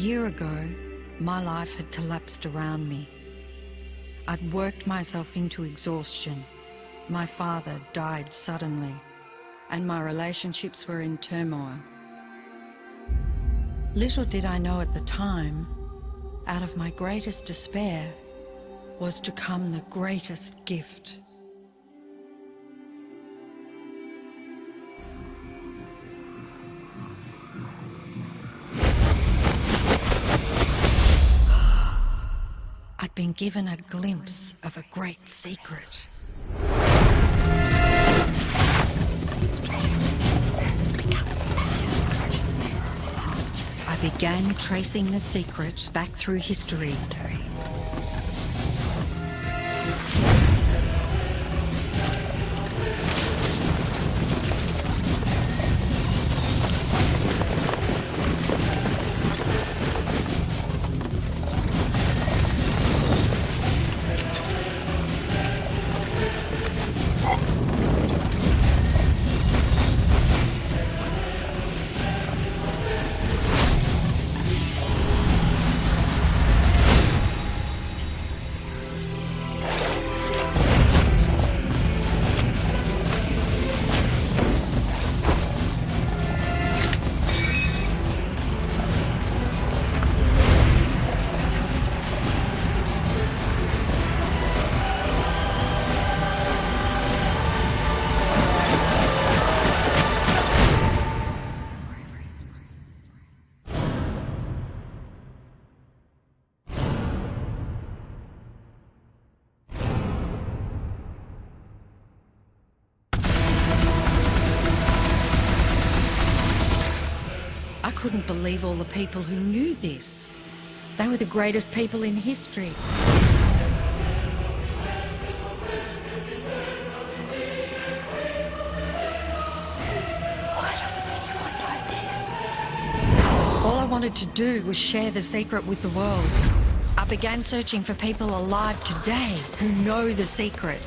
year ago, my life had collapsed around me. I'd worked myself into exhaustion. My father died suddenly, and my relationships were in turmoil. Little did I know at the time, out of my greatest despair was to come the greatest gift. I'd been given a glimpse of a great secret. I began tracing the secret back through history. I couldn't believe all the people who knew this. They were the greatest people in history. Why doesn't anyone know this? All I wanted to do was share the secret with the world. I began searching for people alive today who know the secret.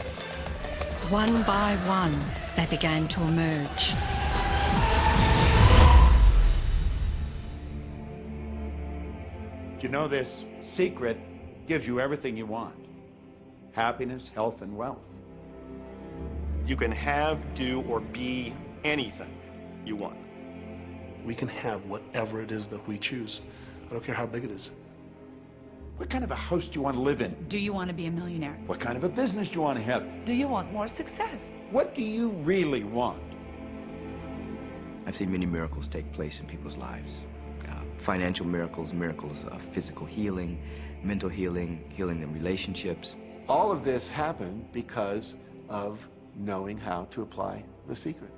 One by one, they began to emerge. You know, this secret gives you everything you want. Happiness, health, and wealth. You can have, do, or be anything you want. We can have whatever it is that we choose. I don't care how big it is. What kind of a house do you want to live in? Do you want to be a millionaire? What kind of a business do you want to have? Do you want more success? What do you really want? I've seen many miracles take place in people's lives. Financial miracles, miracles of physical healing, mental healing, healing in relationships. All of this happened because of knowing how to apply the secret.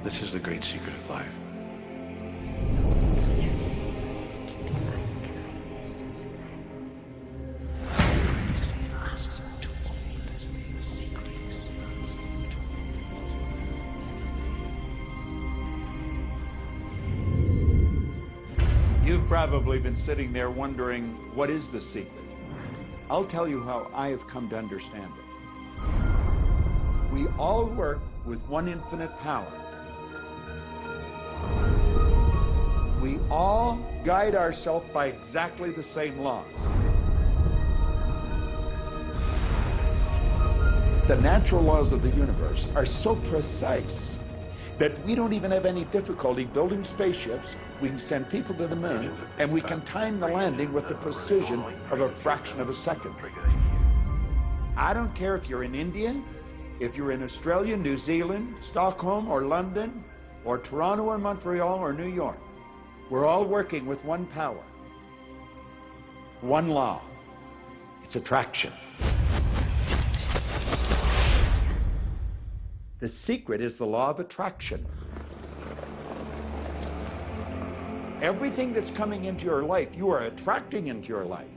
This is the great secret of life. You've probably been sitting there wondering, what is the secret? I'll tell you how I have come to understand it. We all work with one infinite power. We all guide ourselves by exactly the same laws. The natural laws of the universe are so precise that we don't even have any difficulty building spaceships. We can send people to the moon, and we can time the landing with the precision of a fraction of a second. I don't care if you're in India, if you're in Australia, New Zealand, Stockholm, or London, or Toronto, or Montreal, or New York. We're all working with one power, one law. It's attraction. The secret is the law of attraction. Everything that's coming into your life, you are attracting into your life.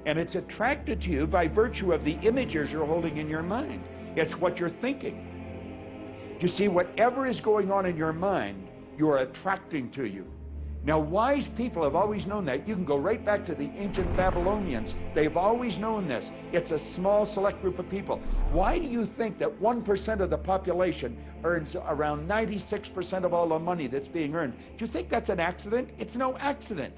And it's attracted to you by virtue of the images you're holding in your mind. It's what you're thinking. You see, whatever is going on in your mind, you are attracting to you. Now, wise people have always known that. You can go right back to the ancient Babylonians. They've always known this. It's a small, select group of people. Why do you think that 1% of the population earns around 96% of all the money that's being earned? Do you think that's an accident? It's no accident.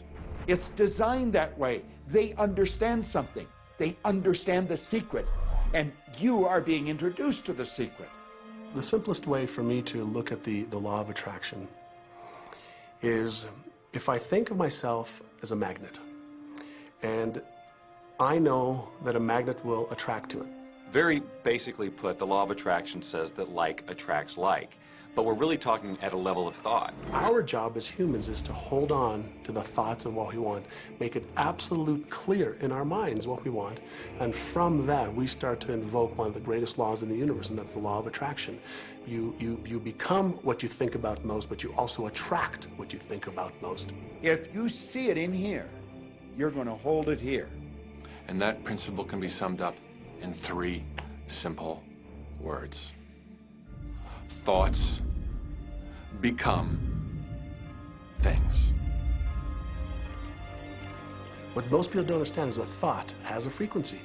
It's designed that way. They understand something. They understand the secret. And you are being introduced to the secret. The simplest way for me to look at the law of attraction is if I think of myself as a magnet, and I know that a magnet will attract to it. Very basically put, the law of attraction says that like attracts like. But we're really talking at a level of thought. Our job as humans is to hold on to the thoughts of what we want, make it absolute clear in our minds what we want, and from that we start to invoke one of the greatest laws in the universe, and that's the law of attraction. You become what you think about most, but you also attract what you think about most. If you see it in here, you're going to hold it here. And that principle can be summed up in 3 simple words. Thoughts become things. What most people don't understand is a thought has a frequency.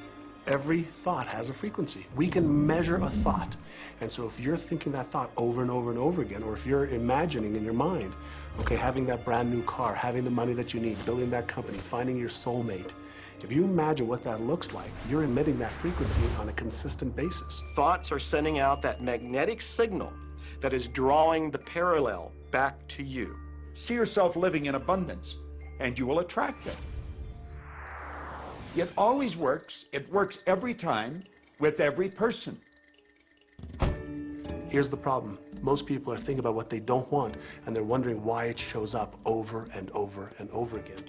Every thought has a frequency. We can measure a thought. And so if you're thinking that thought over and over and over again, or if you're imagining in your mind, okay, having that brand new car, having the money that you need, building that company, finding your soulmate, if you imagine what that looks like, you're emitting that frequency on a consistent basis. Thoughts are sending out that magnetic signal that is drawing the parallel back to you. See yourself living in abundance, and you will attract it. It always works. It works every time with every person. Here's the problem. Most people are thinking about what they don't want, and they're wondering why it shows up over and over and over again.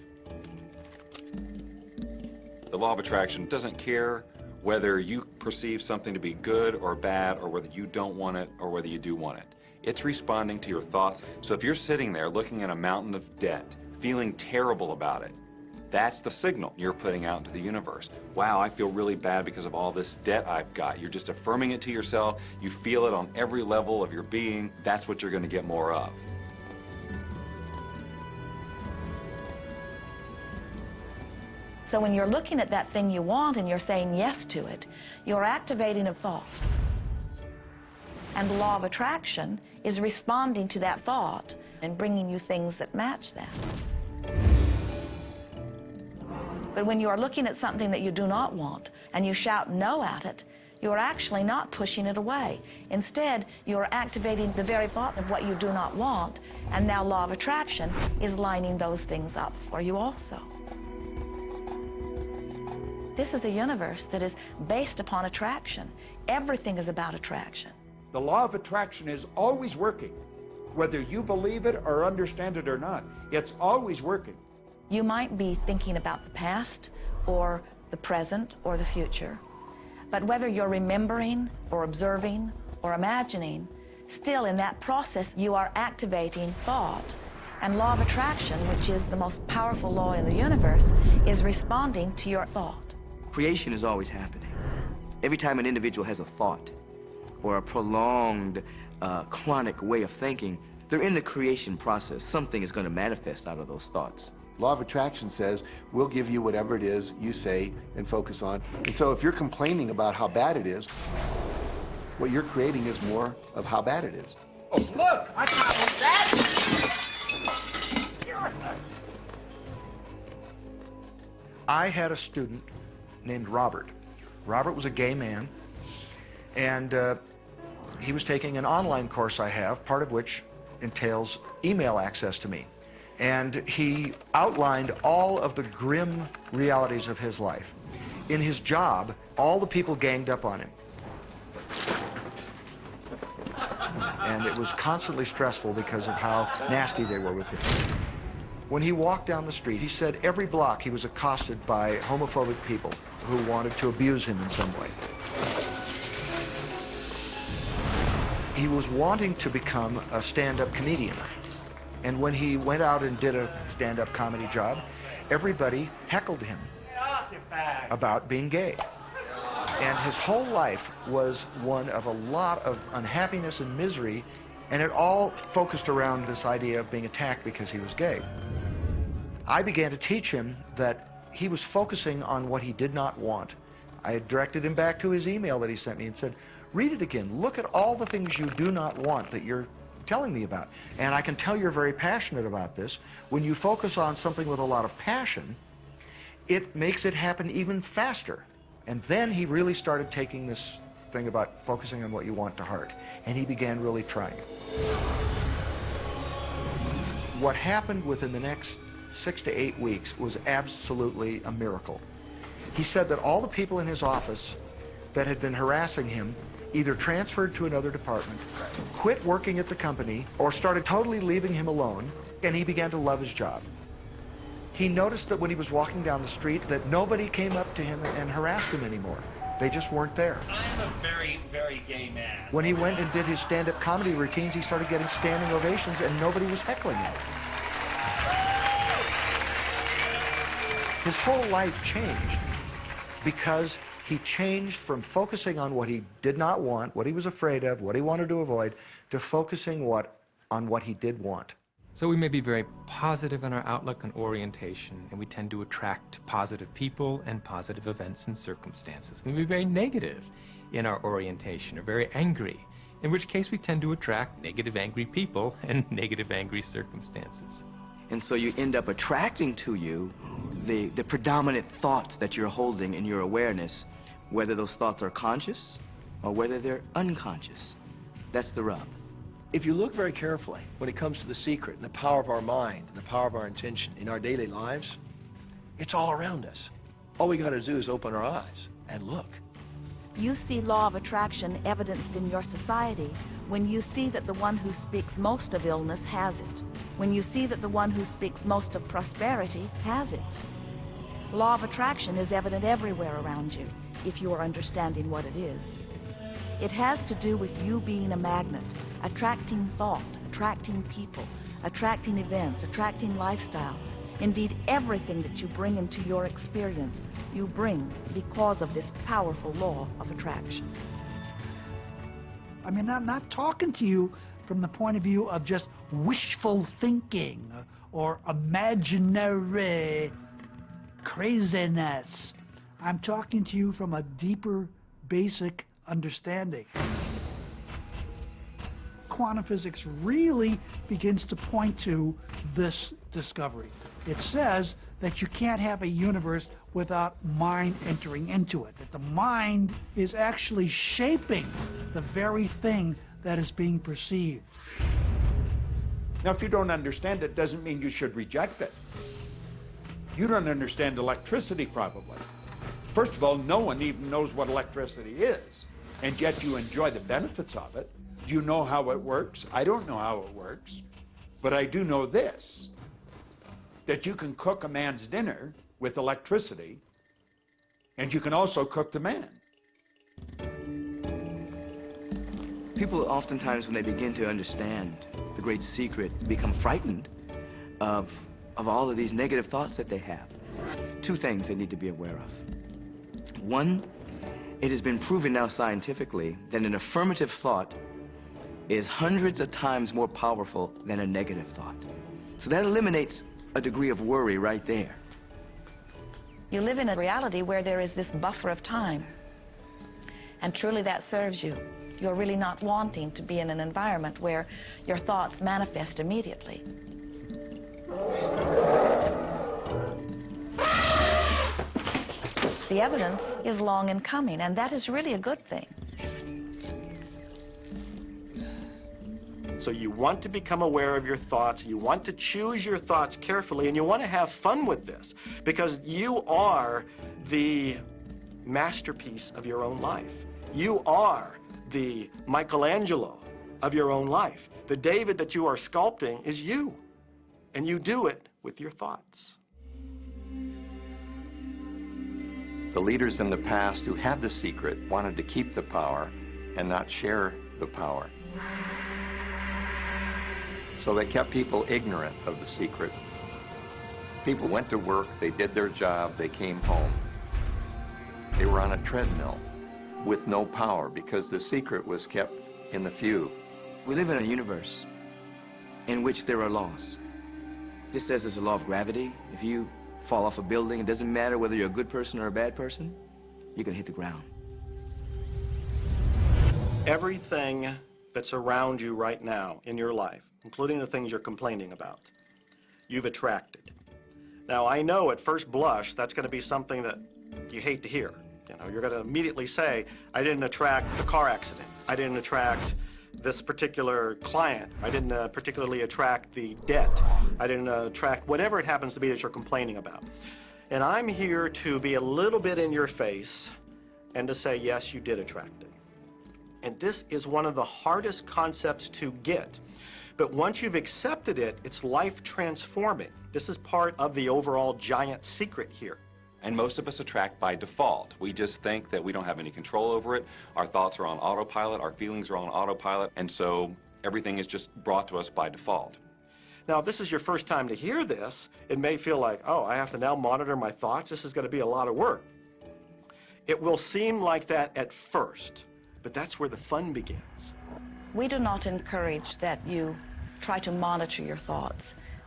The law of attraction doesn't care whether you perceive something to be good or bad, or whether you don't want it or whether you do want it. It's responding to your thoughts. So if you're sitting there looking at a mountain of debt, feeling terrible about it, that's the signal you're putting out into the universe. Wow, I feel really bad because of all this debt I've got. You're just affirming it to yourself. You feel it on every level of your being. That's what you're going to get more of. So when you're looking at that thing you want and you're saying yes to it, you're activating a thought. And the law of attraction is responding to that thought and bringing you things that match that. But when you are looking at something that you do not want and you shout no at it, you are actually not pushing it away. Instead, you are activating the very thought of what you do not want, and now law of attraction is lining those things up for you also. This is a universe that is based upon attraction. Everything is about attraction. The law of attraction is always working. Whether you believe it or understand it or not, it's always working. You might be thinking about the past or the present or the future, but whether you're remembering or observing or imagining, still in that process you are activating thought. And law of attraction, which is the most powerful law in the universe, is responding to your thought. Creation is always happening. Every time an individual has a thought or a prolonged, chronic way of thinking, they're in the creation process. Something is going to manifest out of those thoughts. Law of attraction says, we'll give you whatever it is you say and focus on. And so if you're complaining about how bad it is, what you're creating is more of how bad it is. Oh, look! I found that! I had a student named Robert. Robert was a gay man, and he was taking an online course I have, part of which entails email access to me. And he outlined all of the grim realities of his life. In his job, all the people ganged up on him. And it was constantly stressful because of how nasty they were with him. When he walked down the street, he said every block he was accosted by homophobic people who wanted to abuse him in some way. He was wanting to become a stand-up comedian. And when he went out and did a stand-up comedy job, everybody heckled him about being gay. And his whole life was one of a lot of unhappiness and misery, and it all focused around this idea of being attacked because he was gay. I began to teach him that he was focusing on what he did not want. I had directed him back to his email that he sent me and said, read it again. Look at all the things you do not want that you're telling me about. And I can tell you're very passionate about this. When you focus on something with a lot of passion, it makes it happen even faster. And then he really started taking this thing about focusing on what you want to heart. And he began really trying it. What happened within the next 6 to 8 weeks was absolutely a miracle. He said that all the people in his office that had been harassing him either transferred to another department, quit working at the company, or started totally leaving him alone, and he began to love his job. He noticed that when he was walking down the street that nobody came up to him and harassed him anymore. They just weren't there. I'm a very, very gay man. When he went and did his stand-up comedy routines, he started getting standing ovations and nobody was heckling him. His whole life changed because he changed from focusing on what he did not want, what he was afraid of, what he wanted to avoid, to focusing on what he did want. So we may be very positive in our outlook and orientation, and we tend to attract positive people and positive events and circumstances. We may be very negative in our orientation, or very angry, in which case we tend to attract negative, angry people and negative, angry circumstances. And so you end up attracting to you the predominant thoughts that you're holding in your awareness, whether those thoughts are conscious or whether they're unconscious. That's the rub. If you look very carefully when it comes to the secret and the power of our mind and the power of our intention in our daily lives, it's all around us. All we got to do is open our eyes and look. You see law of attraction evidenced in your society when you see that the one who speaks most of illness has it. When you see that the one who speaks most of prosperity has it. Law of attraction is evident everywhere around you if you are understanding what it is. It has to do with you being a magnet, attracting thought, attracting people, attracting events, attracting lifestyle. Indeed, everything that you bring into your experience, you bring because of this powerful law of attraction. I mean, I'm not talking to you from the point of view of just wishful thinking or imaginary craziness. I'm talking to you from a deeper, basic understanding. Quantum physics really begins to point to this discovery. It says that you can't have a universe without mind entering into it, that the mind is actually shaping the very thing that is being perceived. Now, if you don't understand it, doesn't mean you should reject it. You don't understand electricity, probably. First of all, no one even knows what electricity is, and yet you enjoy the benefits of it. Do you know how it works? I don't know how it works, but I do know this, that you can cook a man's dinner with electricity, and you can also cook the man. People oftentimes, when they begin to understand the great secret, become frightened of all of these negative thoughts that they have. Two things they need to be aware of. One, it has been proven now scientifically that an affirmative thought is hundreds of times more powerful than a negative thought. So that eliminates a degree of worry right there. You live in a reality where there is this buffer of time, and truly that serves you. You're really not wanting to be in an environment where your thoughts manifest immediately. The evidence is long in coming, and that is really a good thing. So you want to become aware of your thoughts, you want to choose your thoughts carefully, and you want to have fun with this, because you are the masterpiece of your own life. You are the Michelangelo of your own life. The David that you are sculpting is you, and you do it with your thoughts. The leaders in the past who had the secret wanted to keep the power and not share the power. So they kept people ignorant of the secret. People went to work, they did their job, they came home. They were on a treadmill with no power because the secret was kept in the few. We live in a universe in which there are laws. Just as there's a law of gravity, if you fall off a building, it doesn't matter whether you're a good person or a bad person, you're going to hit the ground. Everything that's around you right now in your life, including the things you're complaining about, you've attracted. Now, I know at first blush that's going to be something that you hate to hear. You know, you're going to immediately say, I didn't attract the car accident. I didn't attract this particular client. I didn't particularly attract the debt. I didn't attract whatever it happens to be that you're complaining about. And I'm here to be a little bit in your face and to say, yes, you did attract it. And this is one of the hardest concepts to get. But once you've accepted it, it's life transforming. This is part of the overall giant secret here. And most of us attract by default. We just think that we don't have any control over it. Our thoughts are on autopilot, our feelings are on autopilot, and so everything is just brought to us by default. Now, if this is your first time to hear this, it may feel like, oh, I have to now monitor my thoughts. This is going to be a lot of work. It will seem like that at first, but that's where the fun begins. We do not encourage that you try to monitor your thoughts.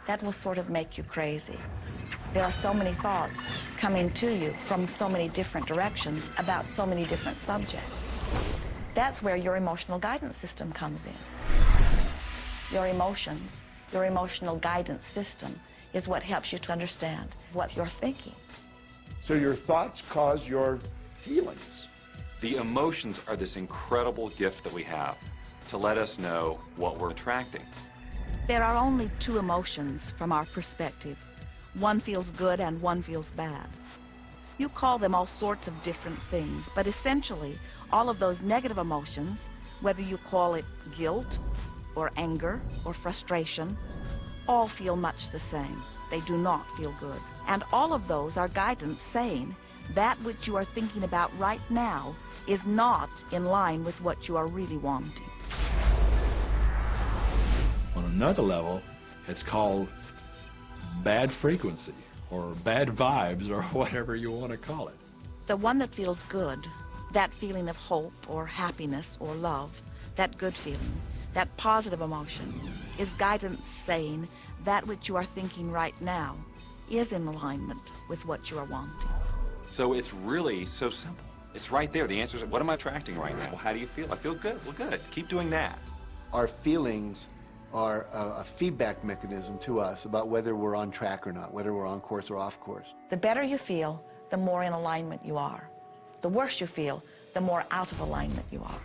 That will sort of make you crazy. There are so many thoughts coming to you from so many different directions about so many different subjects. That's where your emotional guidance system comes in. Your emotions, your emotional guidance system is what helps you to understand what you're thinking. So your thoughts cause your feelings. The emotions are this incredible gift that we have to let us know what we're attracting. There are only two emotions from our perspective. One feels good and one feels bad. You call them all sorts of different things, but essentially all of those negative emotions, whether you call it guilt or anger or frustration, all feel much the same. They do not feel good. And all of those are guidance saying that which you are thinking about right now is not in line with what you are really wanting. On another level, it's called bad frequency or bad vibes or whatever you want to call it. The one that feels good, that feeling of hope or happiness or love, that good feeling, that positive emotion, is guidance saying that which you are thinking right now is in alignment with what you are wanting. So it's really so simple. It's right there. The answer is, what am I attracting right now? Well, how do you feel? I feel good. Well, good. Keep doing that. Our feelings are a feedback mechanism to us about whether we're on track or not, whether we're on course or off course. The better you feel, the more in alignment you are. The worse you feel, the more out of alignment you are.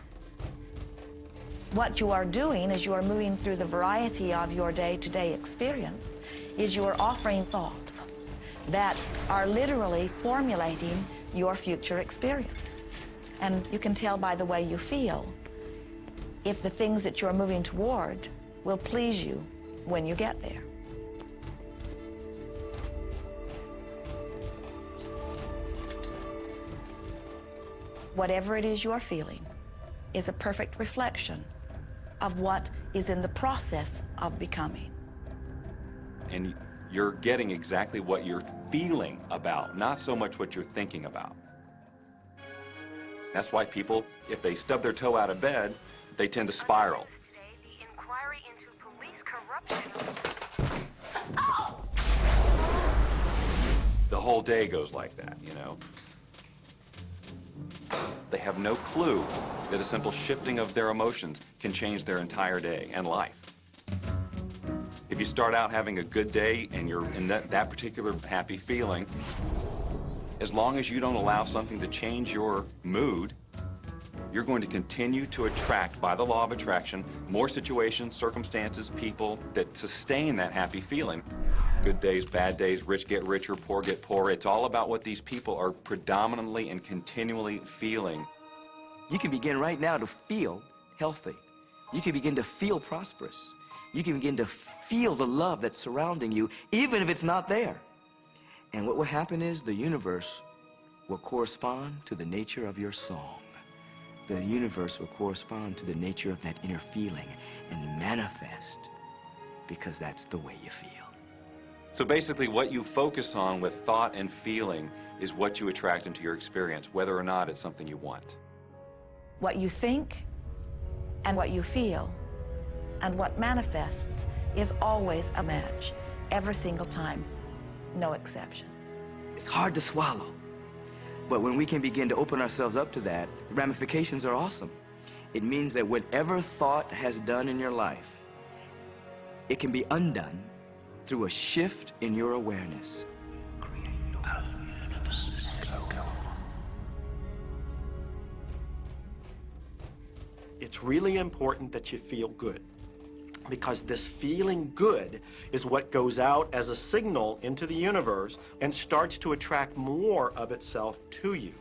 What you are doing as you are moving through the variety of your day-to-day experience is you are offering thoughts that are literally formulating your future experience. And you can tell by the way you feel if the things that you're moving toward will please you when you get there. Whatever it is you are feeling is a perfect reflection of what is in the process of becoming. And you're getting exactly what you're feeling about, not so much what you're thinking about. That's why people, if they stub their toe out of bed, they tend to spiral. The whole day goes like that, you know. They have no clue that a simple shifting of their emotions can change their entire day and life. If you start out having a good day and you're in that particular happy feeling, as long as you don't allow something to change your mood, you're going to continue to attract, by the law of attraction, more situations, circumstances, people that sustain that happy feeling. Good days, bad days, rich get richer, poor get poorer. It's all about what these people are predominantly and continually feeling. You can begin right now to feel healthy. You can begin to feel prosperous. You can begin to feel the love that's surrounding you, even if it's not there. And what will happen is the universe will correspond to the nature of your song. The universe will correspond to the nature of that inner feeling and manifest, because that's the way you feel. So basically what you focus on with thought and feeling is what you attract into your experience, whether or not it's something you want. What you think and what you feel and what manifests is always a match. every single time, no exception. It's hard to swallow. But when we can begin to open ourselves up to that, the ramifications are awesome. It means that whatever thought has done in your life, it can be undone through a shift in your awareness. It's really important that you feel good, because this feeling good is what goes out as a signal into the universe and starts to attract more of itself to you.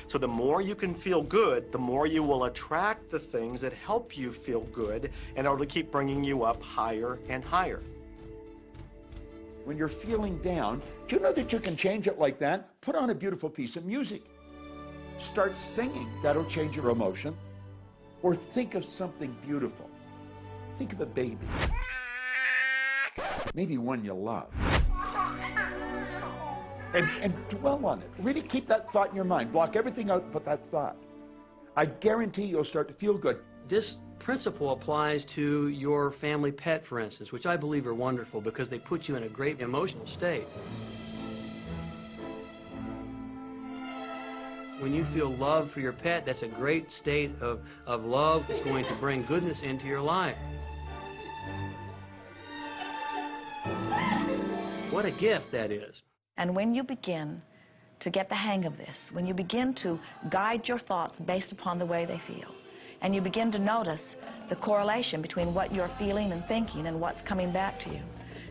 So the more you can feel good, the more you will attract the things that help you feel good and it'll keep bringing you up higher and higher. When you're feeling down, do you know that you can change it like that? Put on a beautiful piece of music. Start singing. That'll change your emotion. Or think of something beautiful. Think of a baby. Maybe one you love. And dwell on it. Really keep that thought in your mind. Block everything out but that thought. I guarantee you'll start to feel good. This principle applies to your family pet, for instance, which I believe are wonderful because they put you in a great emotional state. When you feel love for your pet, that's a great state of love that's going to bring goodness into your life. What a gift that is. And when you begin to get the hang of this, when you begin to guide your thoughts based upon the way they feel, and you begin to notice the correlation between what you're feeling and thinking and what's coming back to you,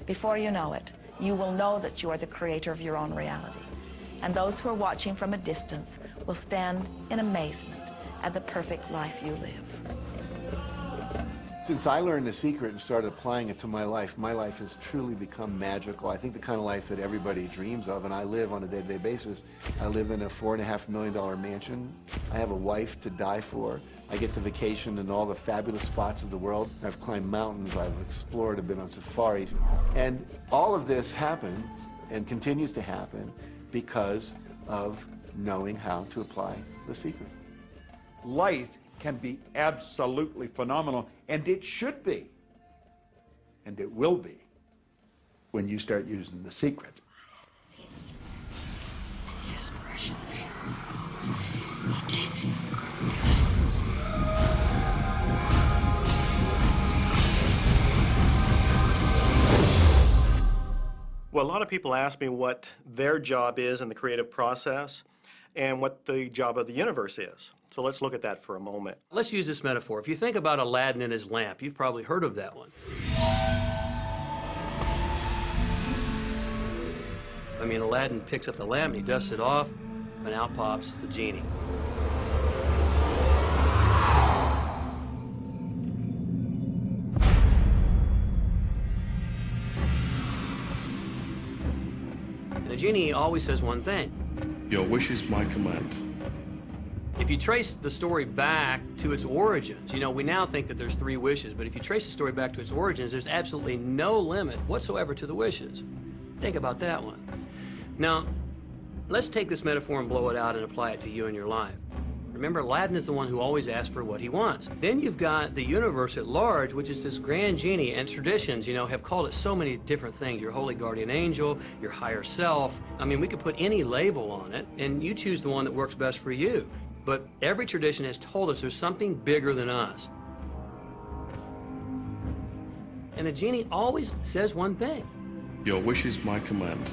before you know it, you will know that you are the creator of your own reality. And those who are watching from a distance will stand in amazement at the perfect life you live. Since I learned the secret and started applying it to my life has truly become magical. I think the kind of life that everybody dreams of, and I live on a day-to-day basis. I live in a $4.5 million mansion. I have a wife to die for. I get to vacation in all the fabulous spots of the world. I've climbed mountains, I've explored, I've been on safaris. And all of this happens and continues to happen because of knowing how to apply the secret. Life can be absolutely phenomenal, and it should be, and it will be, when you start using the secret. Well, a lot of people ask me what their job is in the creative process and what the job of the universe is. So let's look at that for a moment. Let's use this metaphor. If you think about Aladdin and his lamp, you've probably heard of that one. I mean, Aladdin picks up the lamp, and he dusts it off, and out pops the genie. And the genie always says one thing. Your wish is my command. If you trace the story back to its origins, you know, we now think that there's 3 wishes, but if you trace the story back to its origins, there's absolutely no limit whatsoever to the wishes. Think about that one. Now, let's take this metaphor and blow it out and apply it to you in your life. Remember, Aladdin is the one who always asks for what he wants. Then you've got the universe at large, which is this grand genie, and traditions, you know, have called it so many different things. Your holy guardian angel, your higher self. I mean, we could put any label on it, and you choose the one that works best for you. But every tradition has told us there's something bigger than us. And the genie always says one thing. Your wish is my command.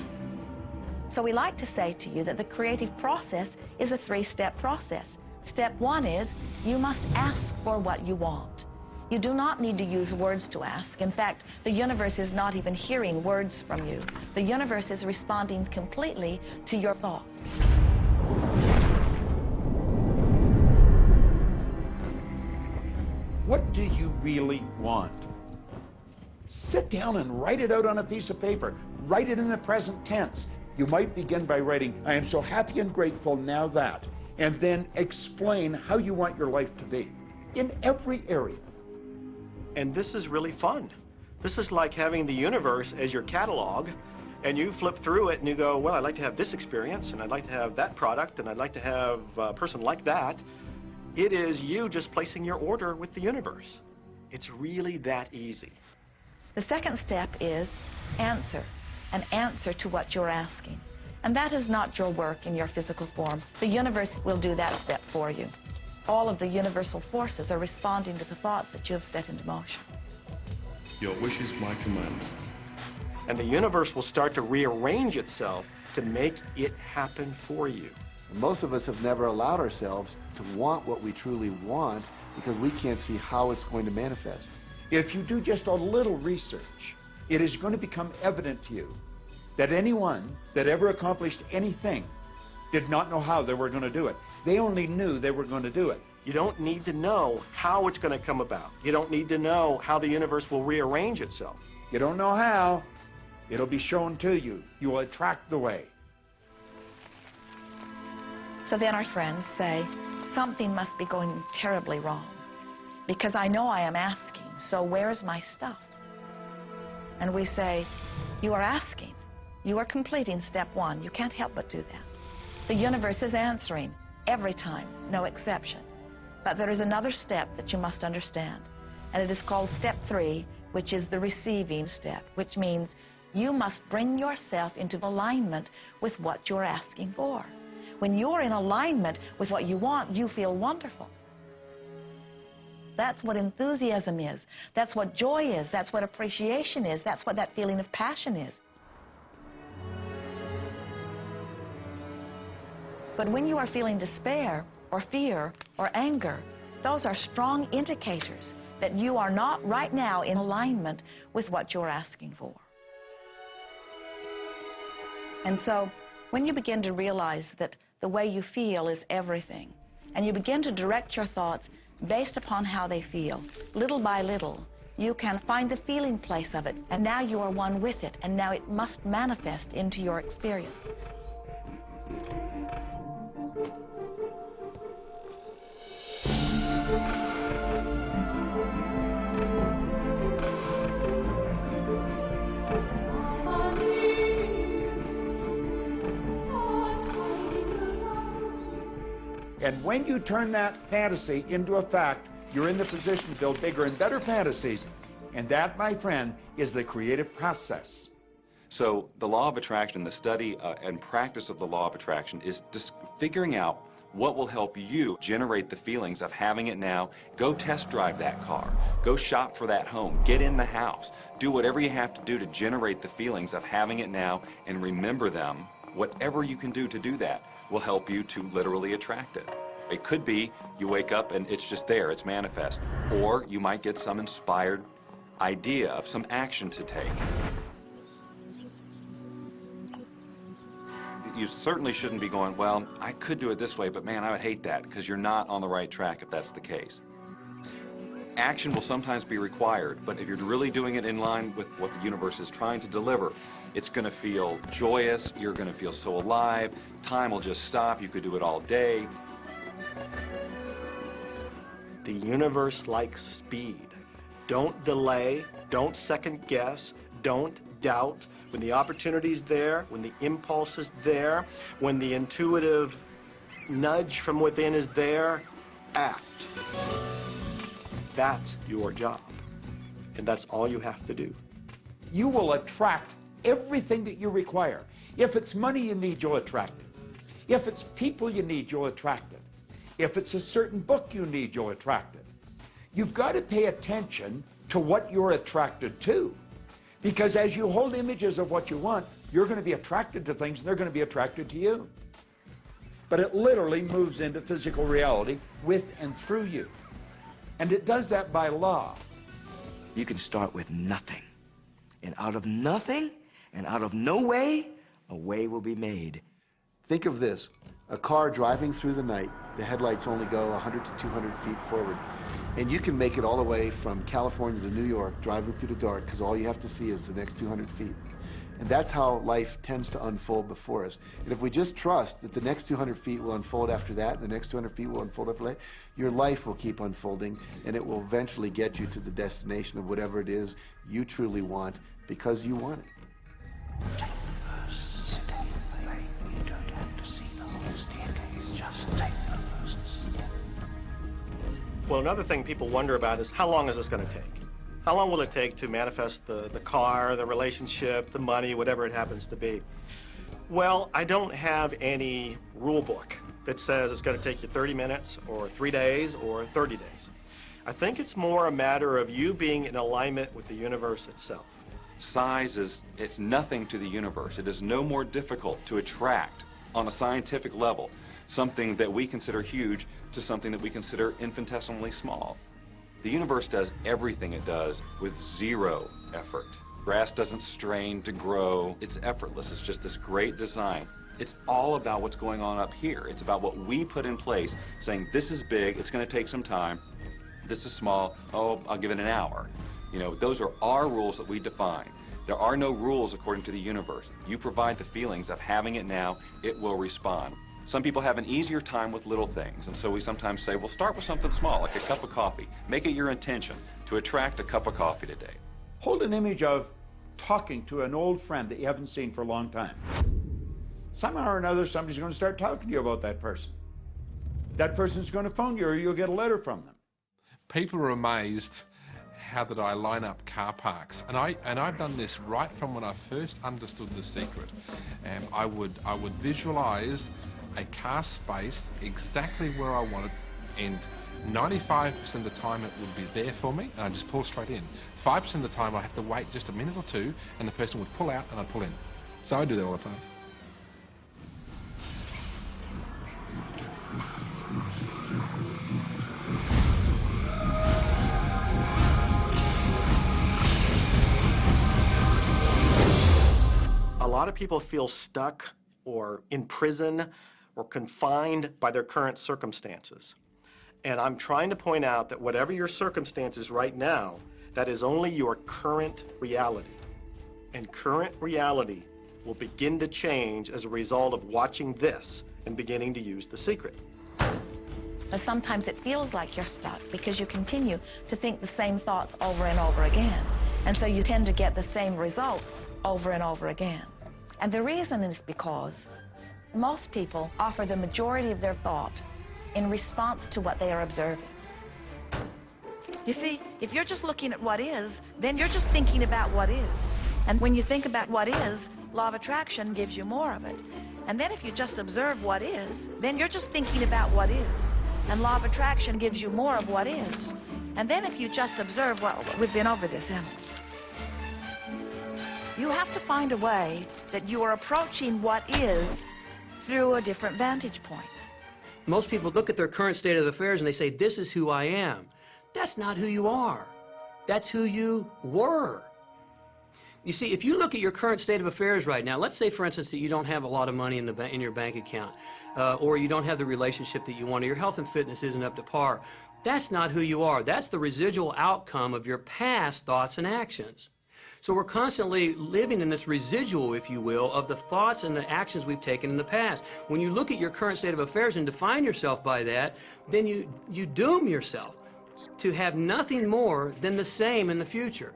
So we like to say to you that the creative process is a 3-step process. Step 1 is you must ask for what you want. You do not need to use words to ask. In fact, the universe is not even hearing words from you. The universe is responding completely to your thoughts. What do you really want? Sit down and write it out on a piece of paper. Write it in the present tense. You might begin by writing, I am so happy and grateful now that, and then explain how you want your life to be in every area. And this is really fun. This is like having the universe as your catalog, and you flip through it and you go, well, I'd like to have this experience, and I'd like to have that product, and I'd like to have a person like that. It is you just placing your order with the universe. It's really that easy. The second step is answer, an answer to what you're asking. And that is not your work in your physical form. The universe will do that step for you. All of the universal forces are responding to the thoughts that you have set into motion. Your wish is my command. And the universe will start to rearrange itself to make it happen for you. Most of us have never allowed ourselves to want what we truly want because we can't see how it's going to manifest. If you do just a little research, it is going to become evident to you that anyone that ever accomplished anything did not know how they were going to do it. They only knew they were going to do it. You don't need to know how it's going to come about. You don't need to know how the universe will rearrange itself. You don't know how. It'll be shown to you. You will attract the way. So then our friends say, something must be going terribly wrong because I know I am asking, so where's my stuff? And we say, you are asking. You are completing step one. You can't help but do that. The universe is answering every time, no exception. But there is another step that you must understand, and it is called step 3, which is the receiving step, which means you must bring yourself into alignment with what you're asking for. When you're in alignment with what you want, you feel wonderful. That's what enthusiasm is. That's what joy is. That's what appreciation is. That's what that feeling of passion is. But when you are feeling despair or fear or anger, those are strong indicators that you are not right now in alignment with what you're asking for. And so when you begin to realize that the way you feel is everything, and you begin to direct your thoughts based upon how they feel, little by little, you can find the feeling place of it, and now you are one with it, and now it must manifest into your experience. And when you turn that fantasy into a fact, you're in the position to build bigger and better fantasies. And that, my friend, is the creative process. So the law of attraction, the study and practice of the law of attraction is just figuring out what will help you generate the feelings of having it now. Go test drive that car. Go shop for that home. Get in the house. Do whatever you have to do to generate the feelings of having it now and remember them. Whatever you can do to do that will help you to literally attract it. It could be you wake up and it's just there, it's manifest. Or you might get some inspired idea of some action to take. You certainly shouldn't be going, well, I could do it this way, but man, I would hate that, because you're not on the right track if that's the case. Action will sometimes be required, but if you're really doing it in line with what the universe is trying to deliver, it's going to feel joyous, you're going to feel so alive, time will just stop, you could do it all day. The universe likes speed. Don't delay, don't second guess, don't doubt. When the opportunity's there, when the impulse is there, when the intuitive nudge from within is there, act. That's your job. And that's all you have to do. You will attract everything that you require. If it's money you need, you'll attract it. If it's people you need, you'll attract it. If it's a certain book you need, you'll attract it. You've got to pay attention to what you're attracted to. Because as you hold images of what you want, you're going to be attracted to things and they're going to be attracted to you. But it literally moves into physical reality with and through you. And it does that by law. You can start with nothing. And out of nothing and out of no way, a way will be made. Think of this. A car driving through the night, the headlights only go 100 to 200 feet forward. And you can make it all the way from California to New York driving through the dark because all you have to see is the next 200 feet. And that's how life tends to unfold before us. And if we just trust that the next 200 feet will unfold after that, and the next 200 feet will unfold after that, your life will keep unfolding, and it will eventually get you to the destination of whatever it is you truly want because you want it. Well, another thing people wonder about is how long is this going to take? How long will it take to manifest the car, the relationship, the money, whatever it happens to be? Well, I don't have any rule book that says it's going to take you 30 minutes or 3 days or 30 days. I think it's more a matter of you being in alignment with the universe itself. Size it's nothing to the universe. It is no more difficult to attract on a scientific level something that we consider huge to something that we consider infinitesimally small. The universe does everything it does with zero effort. Grass doesn't strain to grow. It's effortless. It's just this great design. It's all about what's going on up here. It's about what we put in place, saying this is big, it's going to take some time. This is small, oh, I'll give it an hour. You know, those are our rules that we define. There are no rules according to the universe. You provide the feelings of having it now, it will respond. Some people have an easier time with little things, and so we sometimes say, well, start with something small, like a cup of coffee. Make it your intention to attract a cup of coffee today. Hold an image of talking to an old friend that you haven't seen for a long time. Somehow or another, somebody's going to start talking to you about that person. That person's going to phone you, or you'll get a letter from them. People are amazed how that I line up car parks, and I've done this right from when I first understood The Secret. I would visualize a car space exactly where I wanted, and 95% of the time it would be there for me, and I'd just pull straight in. 5% of the time I have to wait just a minute or two, and the person would pull out and I'd pull in. So I do that all the time. A lot of people feel stuck or in prison or confined by their current circumstances. And I'm trying to point out that whatever your circumstances right now, that is only your current reality. And current reality will begin to change as a result of watching this and beginning to use The Secret. But sometimes it feels like you're stuck because you continue to think the same thoughts over and over again. And so you tend to get the same results over and over again. And the reason is because most people offer the majority of their thought in response to what they are observing. You see, if you're just looking at what is, then you're just thinking about what is. And when you think about what is, law of attraction gives you more of it. And then if you just observe what is, then you're just thinking about what is. And law of attraction gives you more of what is. And then if you just observe, well, we've been over this, haven't we? You have to find a way that you are approaching what is through a different vantage point. Most people look at their current state of affairs and they say, this is who I am. That's not who you are. That's who you were. You see, if you look at your current state of affairs right now, let's say, for instance, that you don't have a lot of money in your bank account, or you don't have the relationship that you want, or your health and fitness isn't up to par. That's not who you are. That's the residual outcome of your past thoughts and actions. So we're constantly living in this residual, if you will, of the thoughts and the actions we've taken in the past. When you look at your current state of affairs and define yourself by that, then you doom yourself to have nothing more than the same in the future.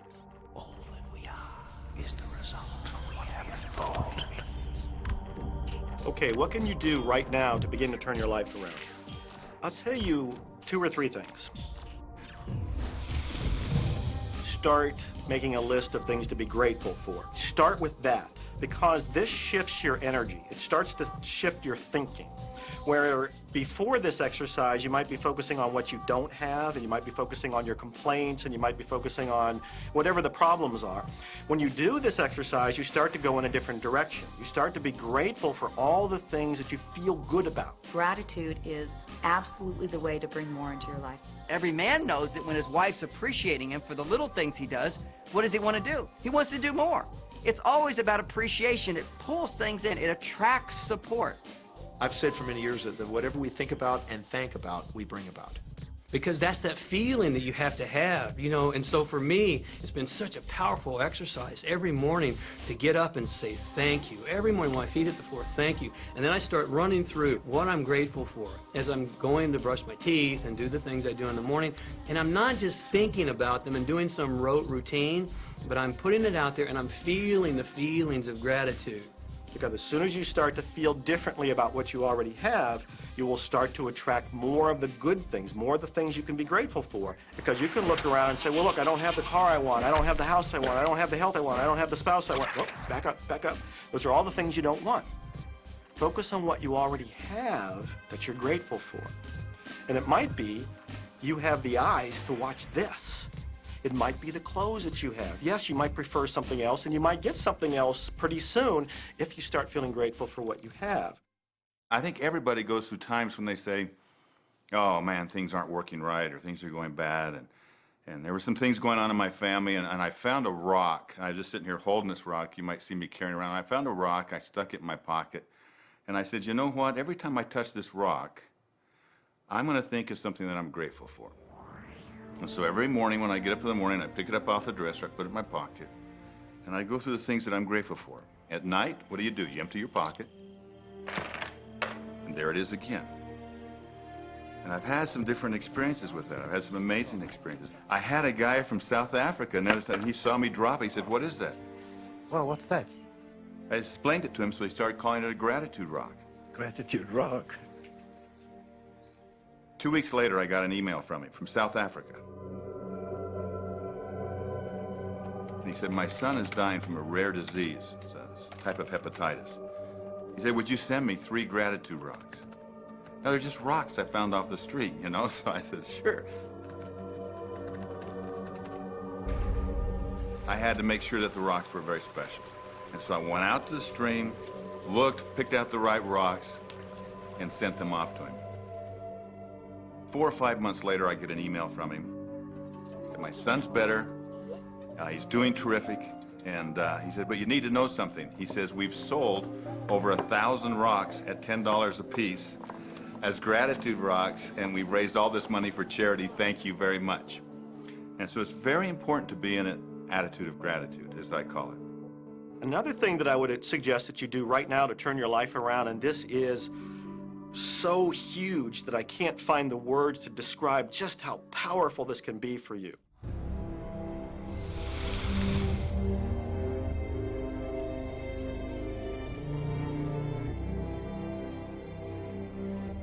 All that we are is the result of what we have thought. Okay, what can you do right now to begin to turn your life around? I'll tell you 2 or 3 things. Start making a list of things to be grateful for. Start with that, because this shifts your energy. It starts to shift your thinking. Where before this exercise, you might be focusing on what you don't have, and you might be focusing on your complaints, and you might be focusing on whatever the problems are. When you do this exercise, you start to go in a different direction. You start to be grateful for all the things that you feel good about. Gratitude is absolutely the way to bring more into your life. Every man knows that when his wife's appreciating him for the little things he does, what does he want to do? He wants to do more. It's always about appreciation. It pulls things in. It attracts support. I've said for many years that whatever we think about and thank about, we bring about. Because that's that feeling that you have to have, you know. And so for me, it's been such a powerful exercise every morning to get up and say thank you. Every morning when my feet hit the floor, thank you. And then I start running through what I'm grateful for as I'm going to brush my teeth and do the things I do in the morning. And I'm not just thinking about them and doing some rote routine, but I'm putting it out there and I'm feeling the feelings of gratitude. Because as soon as you start to feel differently about what you already have, you will start to attract more of the good things, more of the things you can be grateful for. Because you can look around and say, well, look, I don't have the car I want, I don't have the house I want, I don't have the health I want, I don't have the spouse I want. Whoop, back up, back up. Those are all the things you don't want. Focus on what you already have that you're grateful for. And it might be you have the eyes to watch this. It might be the clothes that you have. Yes, you might prefer something else, and you might get something else pretty soon if you start feeling grateful for what you have. I think everybody goes through times when they say, oh man, things aren't working right, or things are going bad, and there were some things going on in my family, and I found a rock. I was just sitting here holding this rock. You might see me carrying around. I found a rock. I stuck it in my pocket, and I said, you know what? Every time I touch this rock, I'm going to think of something that I'm grateful for. And so every morning when I get up in the morning, I pick it up off the dresser, I put it in my pocket, and I go through the things that I'm grateful for. At night, what do? You empty your pocket, and there it is again. And I've had some different experiences with that. I've had some amazing experiences. I had a guy from South Africa, and he saw me drop it. He said, what is that? Well, what's that? I explained it to him, so he started calling it a gratitude rock. Gratitude rock. 2 weeks later, I got an email from him from South Africa. And he said, my son is dying from a rare disease. It's a type of hepatitis. He said, would you send me 3 gratitude rocks? Now, they're just rocks I found off the street, you know, so I said, sure. I had to make sure that the rocks were very special. And so I went out to the stream, looked, picked out the right rocks, and sent them off to him. 4 or 5 months later, I get an email from him that my son's better, he's doing terrific, and he said, but you need to know something. He says, we've sold over 1,000 rocks at $10 a piece as gratitude rocks, and we've raised all this money for charity. Thank you very much. And so it's very important to be in an attitude of gratitude, as I call it. Another thing that I would suggest that you do right now to turn your life around, and this is so huge that I can't find the words to describe just how powerful this can be for you.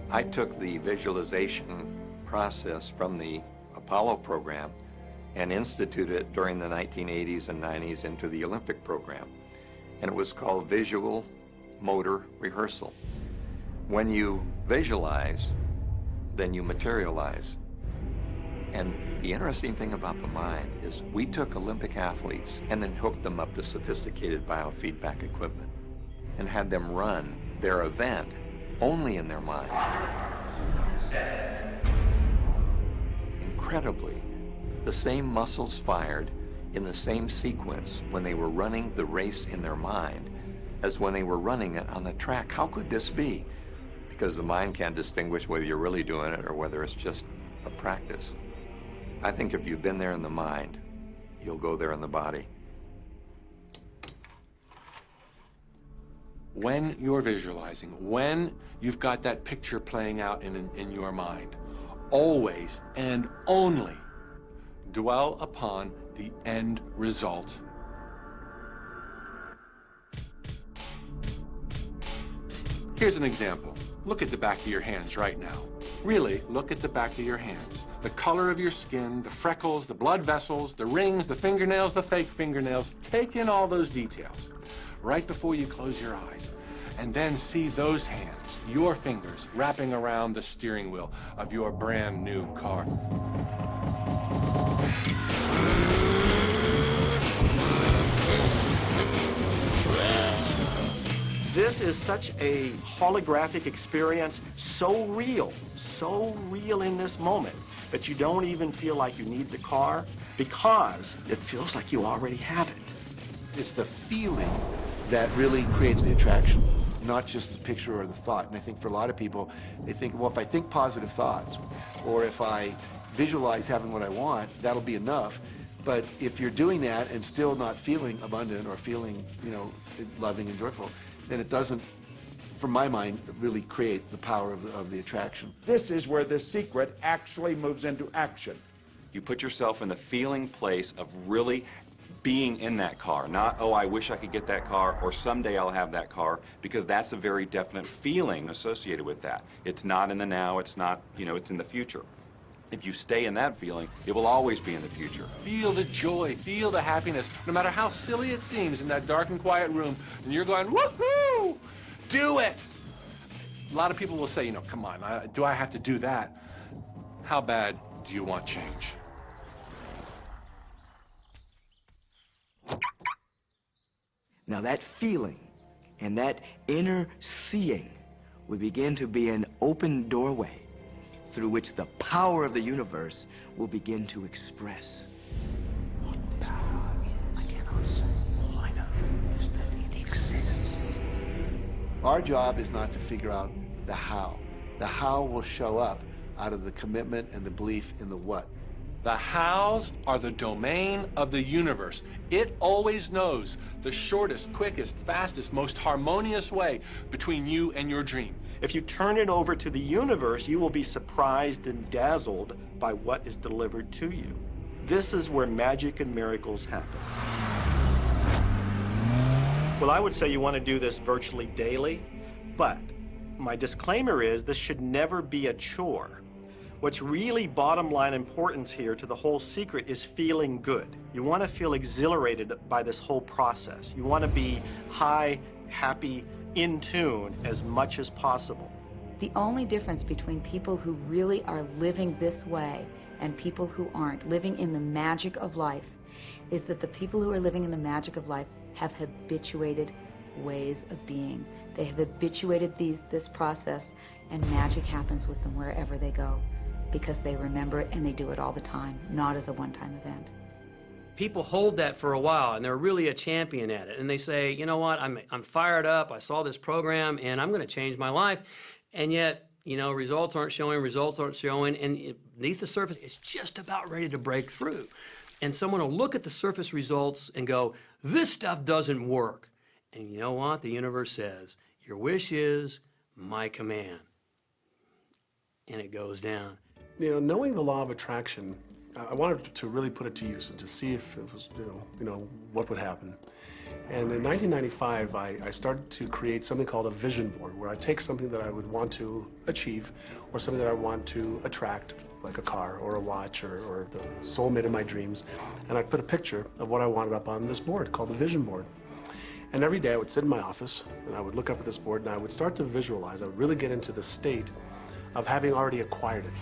I took the visualization process from the Apollo program and instituted it during the 1980s and 90s into the Olympic program. And it was called Visual Motor Rehearsal. When you visualize, then you materialize. And the interesting thing about the mind is we took Olympic athletes and then hooked them up to sophisticated biofeedback equipment and had them run their event only in their mind. Incredibly, the same muscles fired in the same sequence when they were running the race in their mind as when they were running it on the track. How could this be? Because the mind can't distinguish whether you're really doing it or whether it's just a practice. I think if you've been there in the mind, you'll go there in the body. When you're visualizing, when you've got that picture playing out in your mind, always and only dwell upon the end result. Here's an example. Look at the back of your hands right now. Really, look at the back of your hands. The color of your skin, the freckles, the blood vessels, the rings, the fingernails, the fake fingernails. Take in all those details right before you close your eyes. And then see those hands, your fingers, wrapping around the steering wheel of your brand new car. This is such a holographic experience, so real in this moment, that you don't even feel like you need the car because it feels like you already have it. It's the feeling that really creates the attraction, not just the picture or the thought. And I think for a lot of people, they think, well, if I think positive thoughts, or if I visualize having what I want, that'll be enough. But if you're doing that and still not feeling abundant or feeling, you know, loving and joyful, then it doesn't, from my mind, really create the power of the attraction. This is where the secret actually moves into action. You put yourself in the feeling place of really being in that car, not, oh, I wish I could get that car, or someday I'll have that car, because that's a very definite feeling associated with that. It's not in the now, it's not, it's in the future. If you stay in that feeling, it will always be in the future. Feel the joy, feel the happiness, no matter how silly it seems in that dark and quiet room, and you're going, woohoo! Do it! A lot of people will say, come on, do I have to do that? How bad do you want change? Now that feeling and that inner seeing will begin to be an open doorway through which the power of the universe will begin to express. What power is, I cannot say. All I know is that it exists. Our job is not to figure out the how. The how will show up out of the commitment and the belief in the what. The hows are the domain of the universe. It always knows the shortest, quickest, fastest, most harmonious way between you and your dream. If you turn it over to the universe, you will be surprised and dazzled by what is delivered to you. This is where magic and miracles happen. Well, I would say you want to do this virtually daily, but my disclaimer is this should never be a chore. What's really bottom line importance here to the whole secret is feeling good. You want to feel exhilarated by this whole process. You want to be high, happy, in tune as much as possible. The only difference between people who really are living this way and people who aren't, living in the magic of life, is that the people who are living in the magic of life have habituated ways of being. They have habituated this process, and magic happens with them wherever they go, because they remember it and they do it all the time, not as a one-time event. People hold that for a while, and they're really a champion at it. And they say, you know what, I'm fired up, I saw this program, and I'm going to change my life. And yet, results aren't showing, and beneath the surface, it's just about ready to break through. And someone will look at the surface results and go, this stuff doesn't work. And you know what? The universe says, your wish is my command. And it goes down. Knowing the law of attraction, I wanted to really put it to use and to see if it was, what would happen. And in 1995, I started to create something called a vision board, where I take something that I would want to achieve, or something that I want to attract, like a car or a watch or the soulmate of my dreams, and I'd put a picture of what I wanted up on this board called the vision board. And every day I would sit in my office and I would look up at this board and I would start to visualize. I would really get into the state of having already acquired it.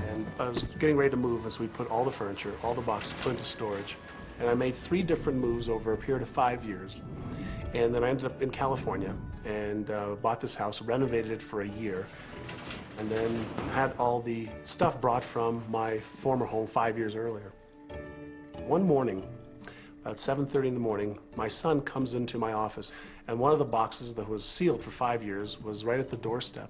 And I was getting ready to move as we put all the furniture, all the boxes put into storage. And I made 3 different moves over a period of 5 years. And then I ended up in California and bought this house, renovated it for a year, and then had all the stuff brought from my former home 5 years earlier. One morning, about 7:30 in the morning, my son comes into my office, and one of the boxes that was sealed for 5 years was right at the doorstep.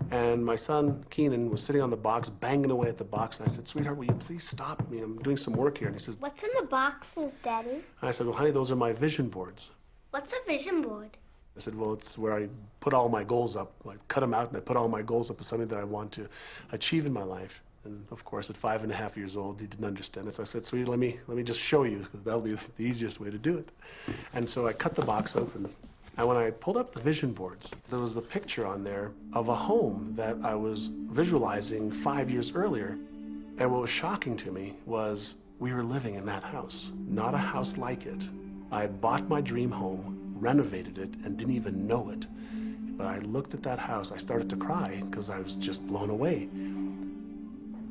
And my son, Keenan, was sitting on the box, banging away at the box, and I said, sweetheart, will you please stop me? I'm doing some work here. And he says, what's in the boxes, Daddy? And I said, well, honey, those are my vision boards. What's a vision board? I said, well, it's where I put all my goals up. I cut them out and I put all my goals up as something that I want to achieve in my life. And of course, at 5.5 years old, he didn't understand it. So I said, sweetie, let me just show you, because that'll be the easiest way to do it. And so I cut the box open. And when I pulled up the vision boards, there was a picture on there of a home that I was visualizing 5 years earlier. And what was shocking to me was we were living in that house, not a house like it. I had bought my dream home, renovated it, and didn't even know it. But I looked at that house, I started to cry because I was just blown away.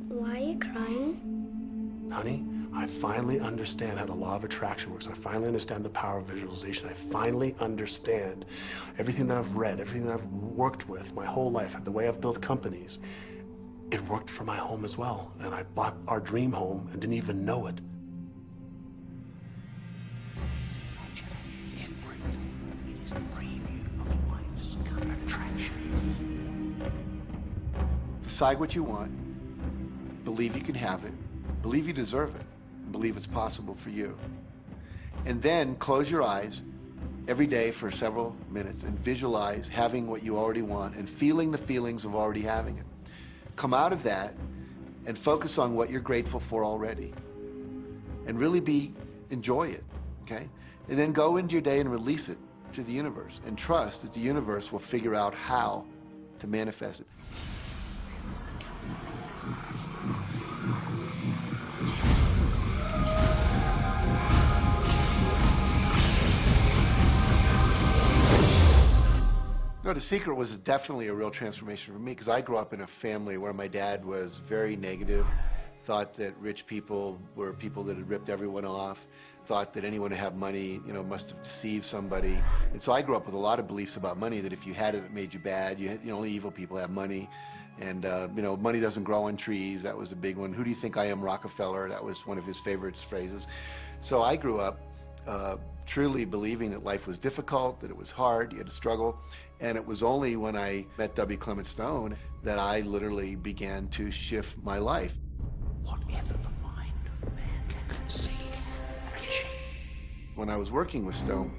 Why are you crying? Honey, I finally understand how the law of attraction works. I finally understand the power of visualization. I finally understand everything that I've read, everything that I've worked with my whole life, the way I've built companies. It worked for my home as well. And I bought our dream home and didn't even know it. Decide what you want. Believe you can have it. Believe you deserve it. Believe it's possible for you. And then close your eyes every day for several minutes and visualize having what you already want and feeling the feelings of already having it. Come out of that and focus on what you're grateful for already. And really enjoy it, okay? And then go into your day and release it to the universe and trust that the universe will figure out how to manifest it. No, The Secret was definitely a real transformation for me because I grew up in a family where my dad was very negative, thought that rich people were people that had ripped everyone off, thought that anyone who had money, must have deceived somebody. And so I grew up with a lot of beliefs about money, that if you had it, it made you bad. Only evil people have money. And, money doesn't grow on trees. That was a big one. Who do you think I am, Rockefeller? That was one of his favorite phrases. So I grew up truly believing that life was difficult, that it was hard, you had to struggle. And it was only when I met W. Clement Stone that I literally began to shift my life. Whatever the mind of man can conceive and achieve. When I was working with Stone,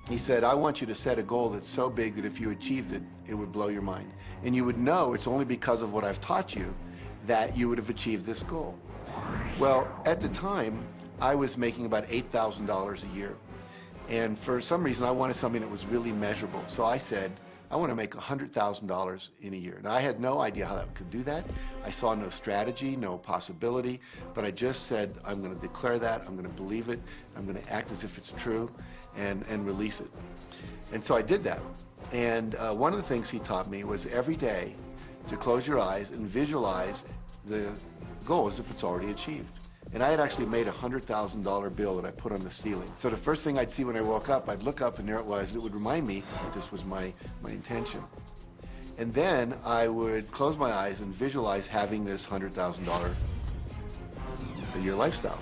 he said, I want you to set a goal that's so big that if you achieved it, it would blow your mind. And you would know it's only because of what I've taught you that you would have achieved this goal. Well, at the time, I was making about $8,000 a year. And for some reason, I wanted something that was really measurable. So I said, I want to make $100,000 in a year. Now, I had no idea how I could do that. I saw no strategy, no possibility, but I just said, I'm going to declare that, I'm going to believe it, I'm going to act as if it's true, and release it. And so I did that. And one of the things he taught me was every day to close your eyes and visualize the goal as if it's already achieved. And I had actually made a $100,000 bill that I put on the ceiling. So the first thing I'd see when I woke up, I'd look up and there it was, and it would remind me that this was my intention. And then I would close my eyes and visualize having this $100,000 a year lifestyle.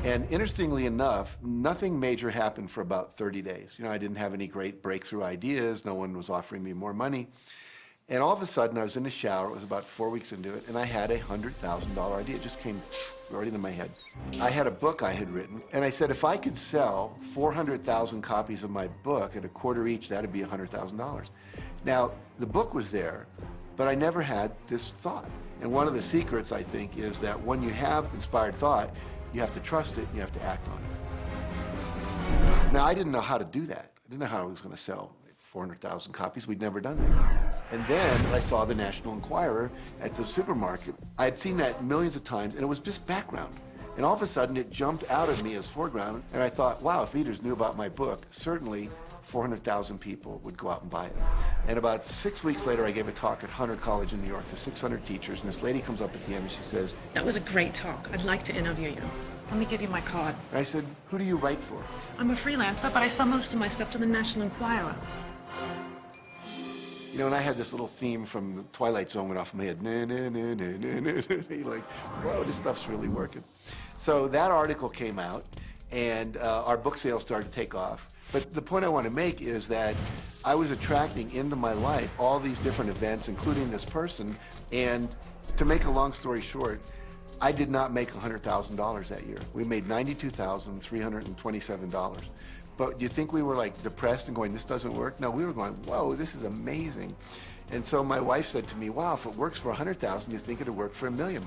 And interestingly enough, nothing major happened for about 30 days. I didn't have any great breakthrough ideas. No one was offering me more money. And all of a sudden, I was in the shower. It was about 4 weeks into it, and I had a $100,000 idea. It just came right into my head. I had a book I had written, and I said, if I could sell 400,000 copies of my book at a quarter each, that would be $100,000. Now, the book was there, but I never had this thought. And one of the secrets, I think, is that when you have inspired thought, you have to trust it, and you have to act on it. Now, I didn't know how to do that. I didn't know how I was going to sell 400,000 copies. We'd never done that. And then I saw the National Enquirer at the supermarket. I had seen that millions of times, and it was just background. And all of a sudden, it jumped out of me as foreground, and I thought, wow, if readers knew about my book, certainly 400,000 people would go out and buy it. And about 6 weeks later, I gave a talk at Hunter College in New York to 600 teachers, and this lady comes up at the end and she says, that was a great talk. I'd like to interview you. Let me give you my card. And I said, who do you write for? I'm a freelancer, but I sell most of my stuff to the National Enquirer. And I had this little theme from the Twilight Zone went off in my head. Na, na, na, na, na, na. You're like, whoa, this stuff's really working. So that article came out, and our book sales started to take off. But the point I want to make is that I was attracting into my life all these different events, including this person. And to make a long story short, I did not make $100,000 that year. We made $92,327. But do you think we were like depressed and going, this doesn't work? No, we were going, whoa, this is amazing. And so my wife said to me, wow, if it works for 100,000, you think it'll work for $1 million?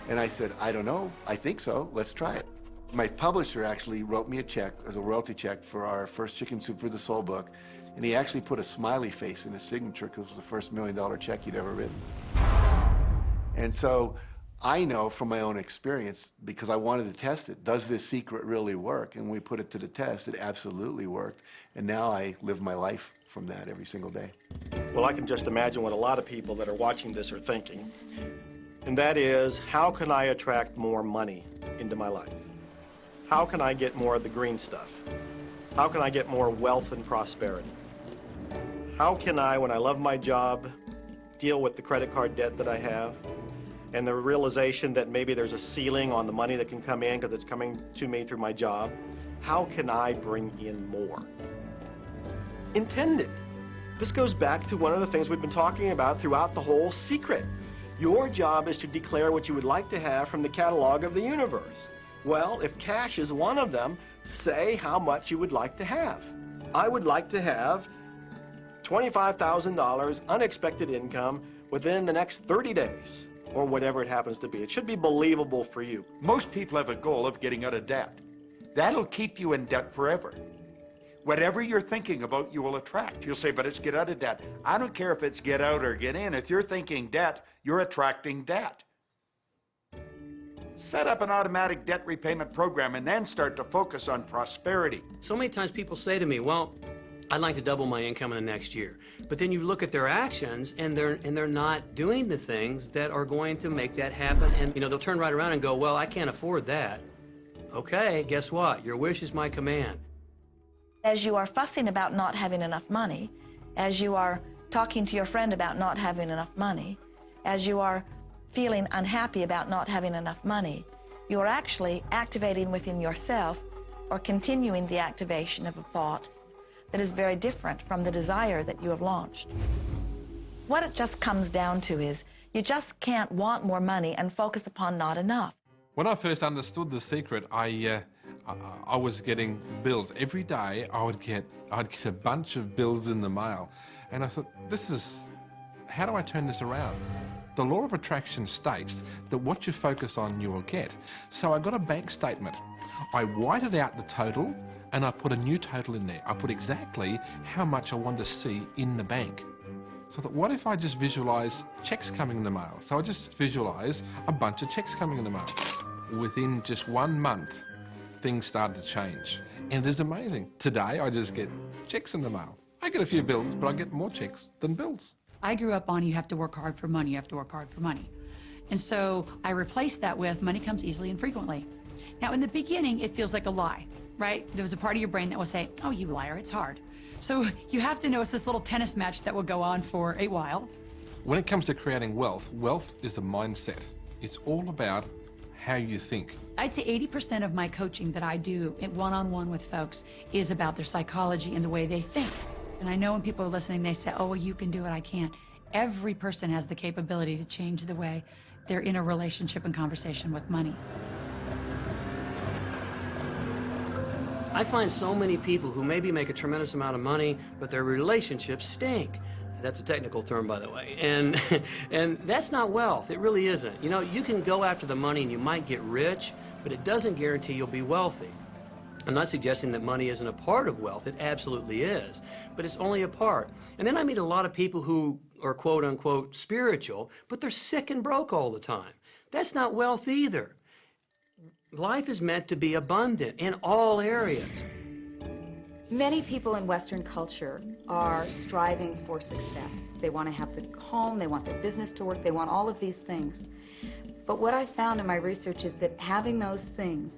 And I said, I don't know. I think so. Let's try it. My publisher actually wrote me a check as a royalty check for our first Chicken Soup for the Soul book. And he actually put a smiley face in his signature because it was the first $1 million check he'd ever written. And so I know from my own experience, because I wanted to test it, does this secret really work? And when we put it to the test, it absolutely worked. And now I live my life from that every single day. Well, I can just imagine what a lot of people that are watching this are thinking. And that is, how can I attract more money into my life? How can I get more of the green stuff? How can I get more wealth and prosperity? How can I, when I love my job, deal with the credit card debt that I have? And the realization that maybe there's a ceiling on the money that can come in because it's coming to me through my job. How can I bring in more? Intend it. This goes back to one of the things we've been talking about throughout the whole secret. Your job is to declare what you would like to have from the catalog of the universe. Well, if cash is one of them, say how much you would like to have. I would like to have $25,000 unexpected income within the next 30 days. or whatever it happens to be. It should be believable for you. Most people have a goal of getting out of debt. That'll keep you in debt forever. Whatever you're thinking about, you will attract. You'll say, but it's get out of debt. I don't care if it's get out or get in. If you're thinking debt, you're attracting debt. Set up an automatic debt repayment program and then start to focus on prosperity. So many times people say to me, well, I'd like to double my income in the next year. But then you look at their actions and they're not doing the things that are going to make that happen. And they'll turn right around and go, well, I can't afford that. Okay, guess what? Your wish is my command. As you are fussing about not having enough money, as you are talking to your friend about not having enough money, as you are feeling unhappy about not having enough money, you are actually activating within yourself or continuing the activation of a thought that is very different from the desire that you have launched. What it just comes down to is you just can't want more money and focus upon not enough. When I first understood the secret, I was getting bills. Every day I'd get a bunch of bills in the mail. And I thought, how do I turn this around? The law of attraction states that what you focus on, you will get. So I got a bank statement. I whited out the total and I put a new total in there. I put exactly how much I wanted to see in the bank. So I thought, what if I just visualize checks coming in the mail? So I just visualize a bunch of checks coming in the mail. Within just 1 month, things started to change. And it is amazing. Today, I just get checks in the mail. I get a few bills, but I get more checks than bills. I grew up on you have to work hard for money, you have to work hard for money. And so I replaced that with money comes easily and frequently. Now, in the beginning, it feels like a lie, right? There was a part of your brain that will say, oh, you liar, it's hard. So you have to know it's this little tennis match that will go on for a while. When it comes to creating wealth, wealth is a mindset. It's all about how you think. I'd say 80% of my coaching that I do one-on-one with folks is about their psychology and the way they think. And I know when people are listening, they say, oh, well, you can do it, I can't. Every person has the capability to change the way they're in a relationship and conversation with money. I find so many people who maybe make a tremendous amount of money, but their relationships stink. That's a technical term, by the way. And that's not wealth. It really isn't. You can go after the money and you might get rich, but it doesn't guarantee you'll be wealthy. I'm not suggesting that money isn't a part of wealth. It absolutely is. But it's only a part. And then I meet a lot of people who are quote-unquote spiritual, but they're sick and broke all the time. That's not wealth either. Life is meant to be abundant in all areas. Many people in Western culture are striving for success. They want to have the home, they want their business to work, they want all of these things. But what I found in my research is that having those things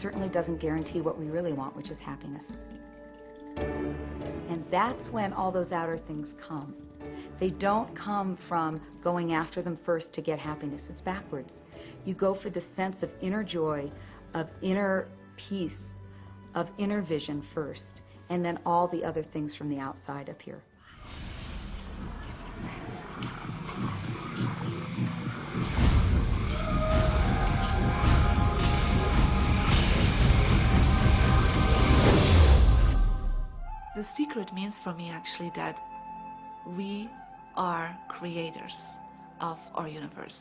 certainly doesn't guarantee what we really want, which is happiness. And that's when all those outer things come. They don't come from going after them first to get happiness. It's backwards. You go for the sense of inner joy, of inner peace, of inner vision first, and then all the other things from the outside appear. The secret means for me actually that we are creators of our universe,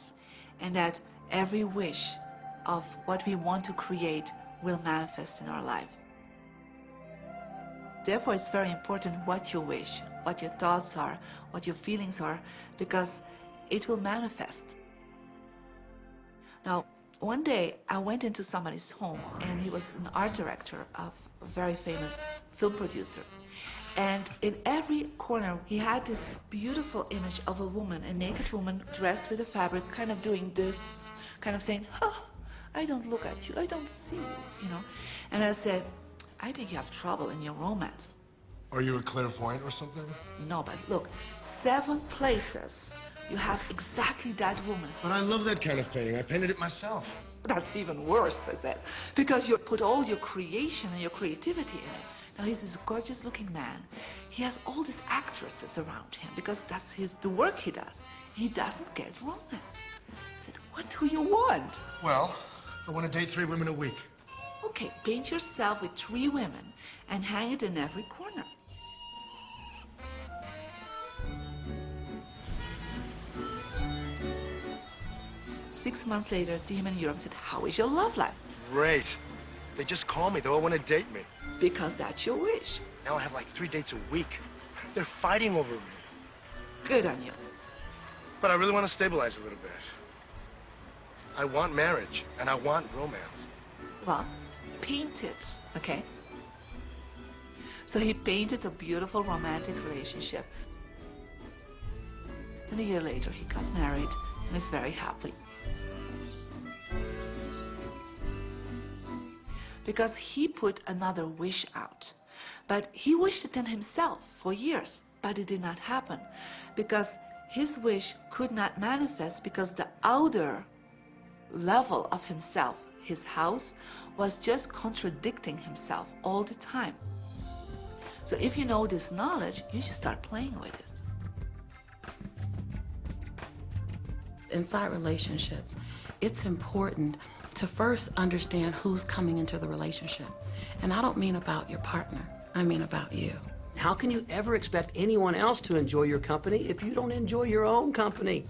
and that every wish of what we want to create will manifest in our life. Therefore, it's very important what you wish, what your thoughts are, what your feelings are, because it will manifest. Now, one day I went into somebody's home, and he was an art director of a very famous film producer. And in every corner, he had this beautiful image of a woman, a naked woman dressed with a fabric, kind of doing this, kind of saying, oh, I don't look at you, I don't see you, And I said, I think you have trouble in your romance. Are you a clairvoyant or something? No, but look, 7 places you have exactly that woman. But I love that kind of painting. I painted it myself. That's even worse, I said, because you put all your creation and your creativity in it. Now, he's this gorgeous-looking man. He has all these actresses around him because that's the work he does. He doesn't get romance. I said, what do you want? Well, I want to date 3 women a week. Okay, paint yourself with 3 women and hang it in every corner. 6 months later, see him in Europe and said, how is your love life? Great. They just call me. They all want to date me. Because that's your wish. Now I have like 3 dates a week. They're fighting over me. Good on you. But I really want to stabilize a little bit. I want marriage, and I want romance. Well, paint it, okay? So he painted a beautiful romantic relationship. Then a year later, he got married and is very happy. Because he put another wish out. But he wished it in himself for years, but it did not happen. Because his wish could not manifest because the outer level of himself, his house, was just contradicting himself all the time. So if you know this knowledge, you should start playing with it. Inside relationships, it's important to first understand who's coming into the relationship. And I don't mean about your partner, I mean about you. How can you ever expect anyone else to enjoy your company if you don't enjoy your own company?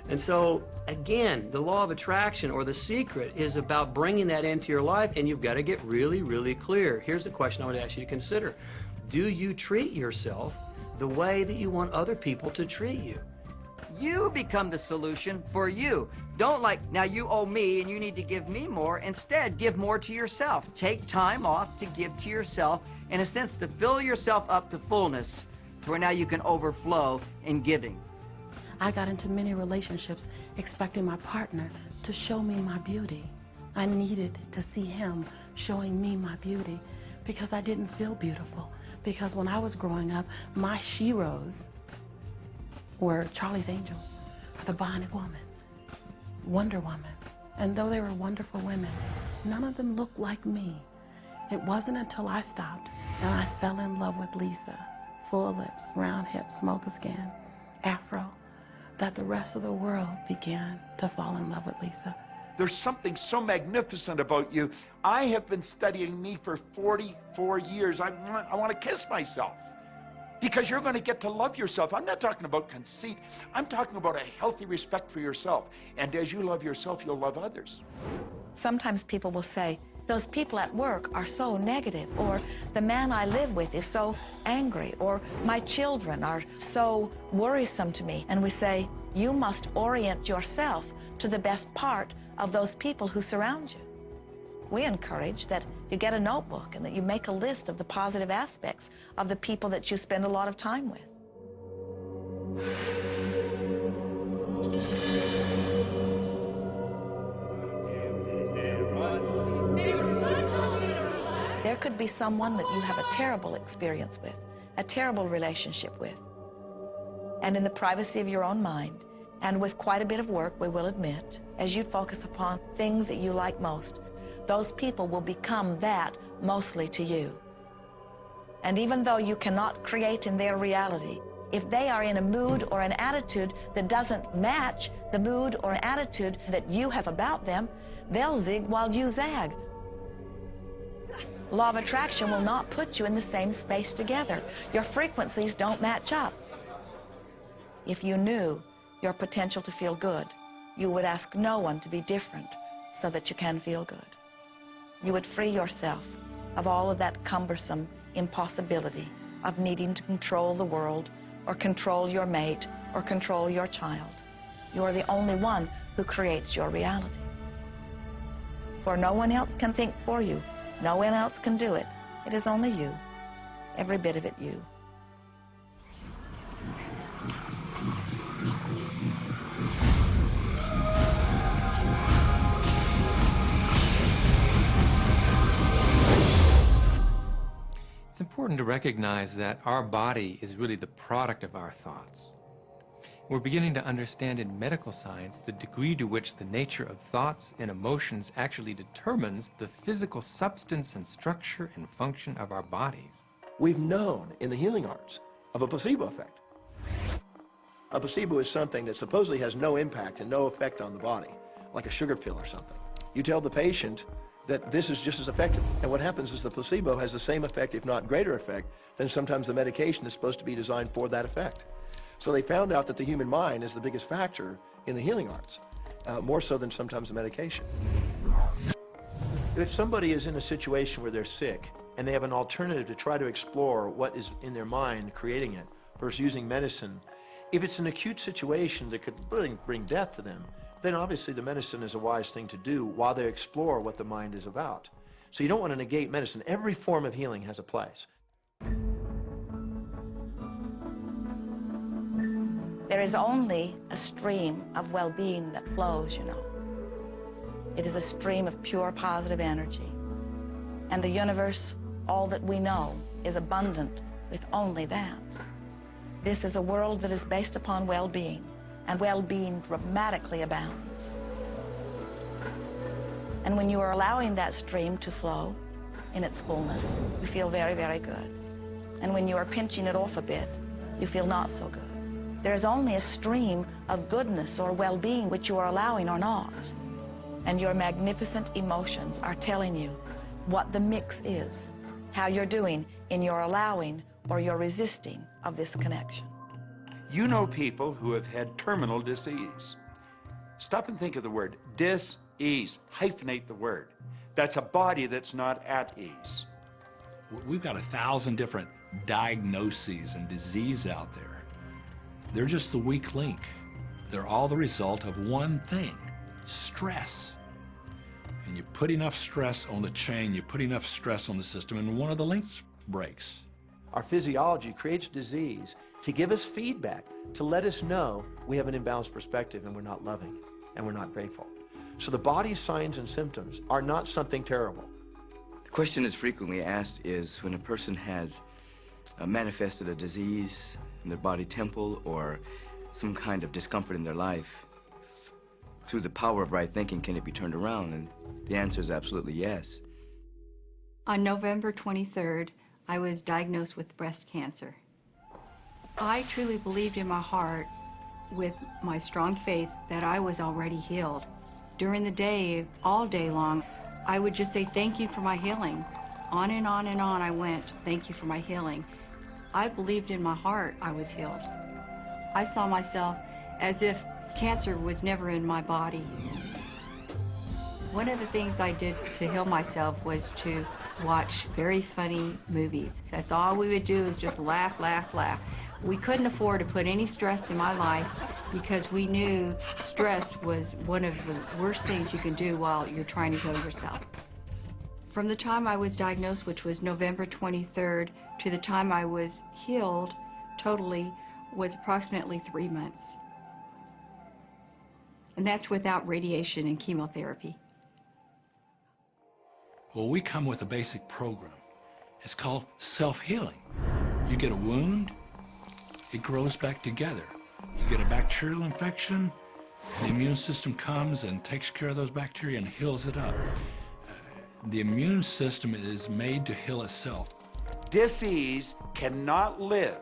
And so, again, the law of attraction, or the secret, is about bringing that into your life, and you've got to get really, really clear. Here's the question I would ask you to consider. Do you treat yourself the way that you want other people to treat you? You become the solution for you. Don't now you owe me and you need to give me more. Instead, give more to yourself. Take time off to give to yourself, in a sense, to fill yourself up to fullness, to where now you can overflow in giving. I got into many relationships expecting my partner to show me my beauty. I needed to see him showing me my beauty because I didn't feel beautiful. Because when I was growing up, my sheroes were Charlie's Angels, the Bionic Woman, Wonder Woman. And though they were wonderful women, none of them looked like me. It wasn't until I stopped and I fell in love with Lisa, full lips, round hips, mocha skin, afro, that the rest of the world began to fall in love with Lisa. There's something so magnificent about you. I have been studying me for 44 years. I want to kiss myself. Because you're going to get to love yourself. I'm not talking about conceit. I'm talking about a healthy respect for yourself. And as you love yourself, you'll love others. Sometimes people will say, those people at work are so negative, or the man I live with is so angry, or my children are so worrisome to me. And we say, you must orient yourself to the best part of those people who surround you. We encourage that you get a notebook and that you make a list of the positive aspects of the people that you spend a lot of time with. There could be someone that you have a terrible experience with, a terrible relationship with. And in the privacy of your own mind, and with quite a bit of work, we will admit, as you focus upon things that you like most, those people will become that mostly to you. And even though you cannot create in their reality, if they are in a mood or an attitude that doesn't match the mood or an attitude that you have about them, they'll zig while you zag. Law of attraction will not put you in the same space together. Your frequencies don't match up. If you knew your potential to feel good, you would ask no one to be different so that you can feel good. You would free yourself of all of that cumbersome impossibility of needing to control the world, or control your mate, or control your child. You are the only one who creates your reality. For no one else can think for you. No one else can do it. It is only you. Every bit of it you. It's important to recognize that our body is really the product of our thoughts. We're beginning to understand in medical science the degree to which the nature of thoughts and emotions actually determines the physical substance and structure and function of our bodies. We've known in the healing arts of a placebo effect. A placebo is something that supposedly has no impact and no effect on the body, like a sugar pill or something. You tell the patient that this is just as effective. And what happens is the placebo has the same effect, if not greater effect, than sometimes the medication is supposed to be designed for that effect. So they found out that the human mind is the biggest factor in the healing arts. more so than sometimes the medication. If somebody is in a situation where they're sick and they have an alternative to try to explore what is in their mind creating it versus using medicine, if it's an acute situation that could really bring death to them, then obviously the medicine is a wise thing to do while they explore what the mind is about. So you don't want to negate medicine. Every form of healing has a place. There is only a stream of well-being that flows, you know. It is a stream of pure positive energy. And the universe, all that we know, is abundant with only that. This is a world that is based upon well-being, and well-being dramatically abounds. And when you are allowing that stream to flow in its fullness, you feel very, very good. And when you are pinching it off a bit, you feel not so good. There is only a stream of goodness or well-being which you are allowing or not. And your magnificent emotions are telling you what the mix is, how you're doing in your allowing or your resisting of this connection. You know people who have had terminal disease. Stop and think of the word dis-ease. Hyphenate the word. That's a body that's not at ease. We've got 1,000 different diagnoses and disease out there. They're just the weak link. They're all the result of one thing: stress. And you put enough stress on the chain, you put enough stress on the system, and one of the links breaks. Our physiology creates disease to give us feedback, to let us know we have an imbalanced perspective and we're not loving and we're not grateful. So the body's signs and symptoms are not something terrible. The question that's frequently asked is when a person has manifested a disease in their body temple or some kind of discomfort in their life, through the power of right thinking, can it be turned around? And the answer is absolutely yes. On November 23rd, I was diagnosed with breast cancer. I truly believed in my heart, with my strong faith, that I was already healed. During the day, all day long, I would just say, thank you for my healing. On and on and on I went, thank you for my healing. I believed in my heart I was healed. I saw myself as if cancer was never in my body. One of the things I did to heal myself was to watch very funny movies. That's all we would do, is just laugh, laugh, laugh. We couldn't afford to put any stress in my life because we knew stress was one of the worst things you can do while you're trying to heal yourself. From the time I was diagnosed, which was November 23rd, to the time I was healed totally was approximately 3 months. And that's without radiation and chemotherapy. Well, we come with a basic program. It's called self-healing. You get a wound, it grows back together. You get a bacterial infection, the immune system comes and takes care of those bacteria and heals it up. The immune system is made to heal itself. Dis-ease cannot live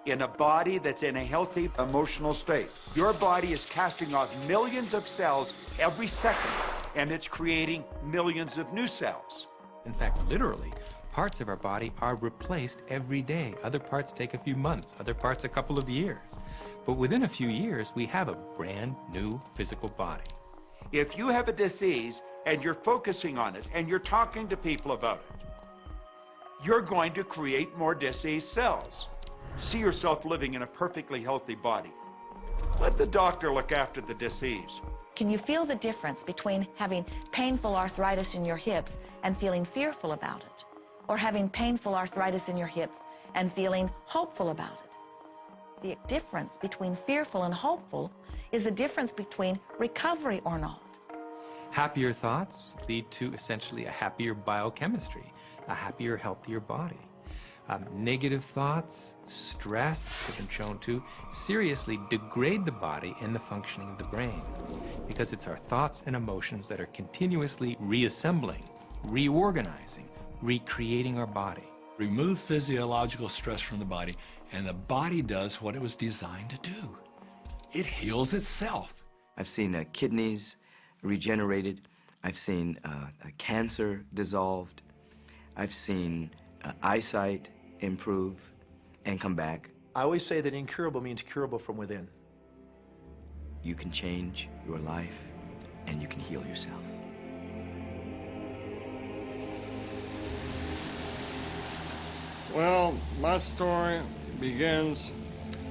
in a body that's in a healthy emotional state. Your body is casting off millions of cells every second, and it's creating millions of new cells. In fact, literally, parts of our body are replaced every day. Other parts take a few months, other parts a couple of years. But within a few years, we have a brand new physical body. If you have a disease and you're focusing on it and you're talking to people about it, you're going to create more disease cells. See yourself living in a perfectly healthy body. Let the doctor look after the disease. Can you feel the difference between having painful arthritis in your hips and feeling fearful about it, or having painful arthritis in your hips and feeling hopeful about it? The difference between fearful and hopeful is the difference between recovery or not. Happier thoughts lead to essentially a happier biochemistry, a happier, healthier body. Negative thoughts, stress, have been shown to seriously degrade the body and the functioning of the brain, because it's our thoughts and emotions that are continuously reassembling, reorganizing, recreating our body. Remove physiological stress from the body, and the body does what it was designed to do. It heals itself. I've seen kidneys regenerated. I've seen cancer dissolved. I've seen eyesight improve and come back. I always say that incurable means curable from within. You can change your life and you can heal yourself. Well, my story begins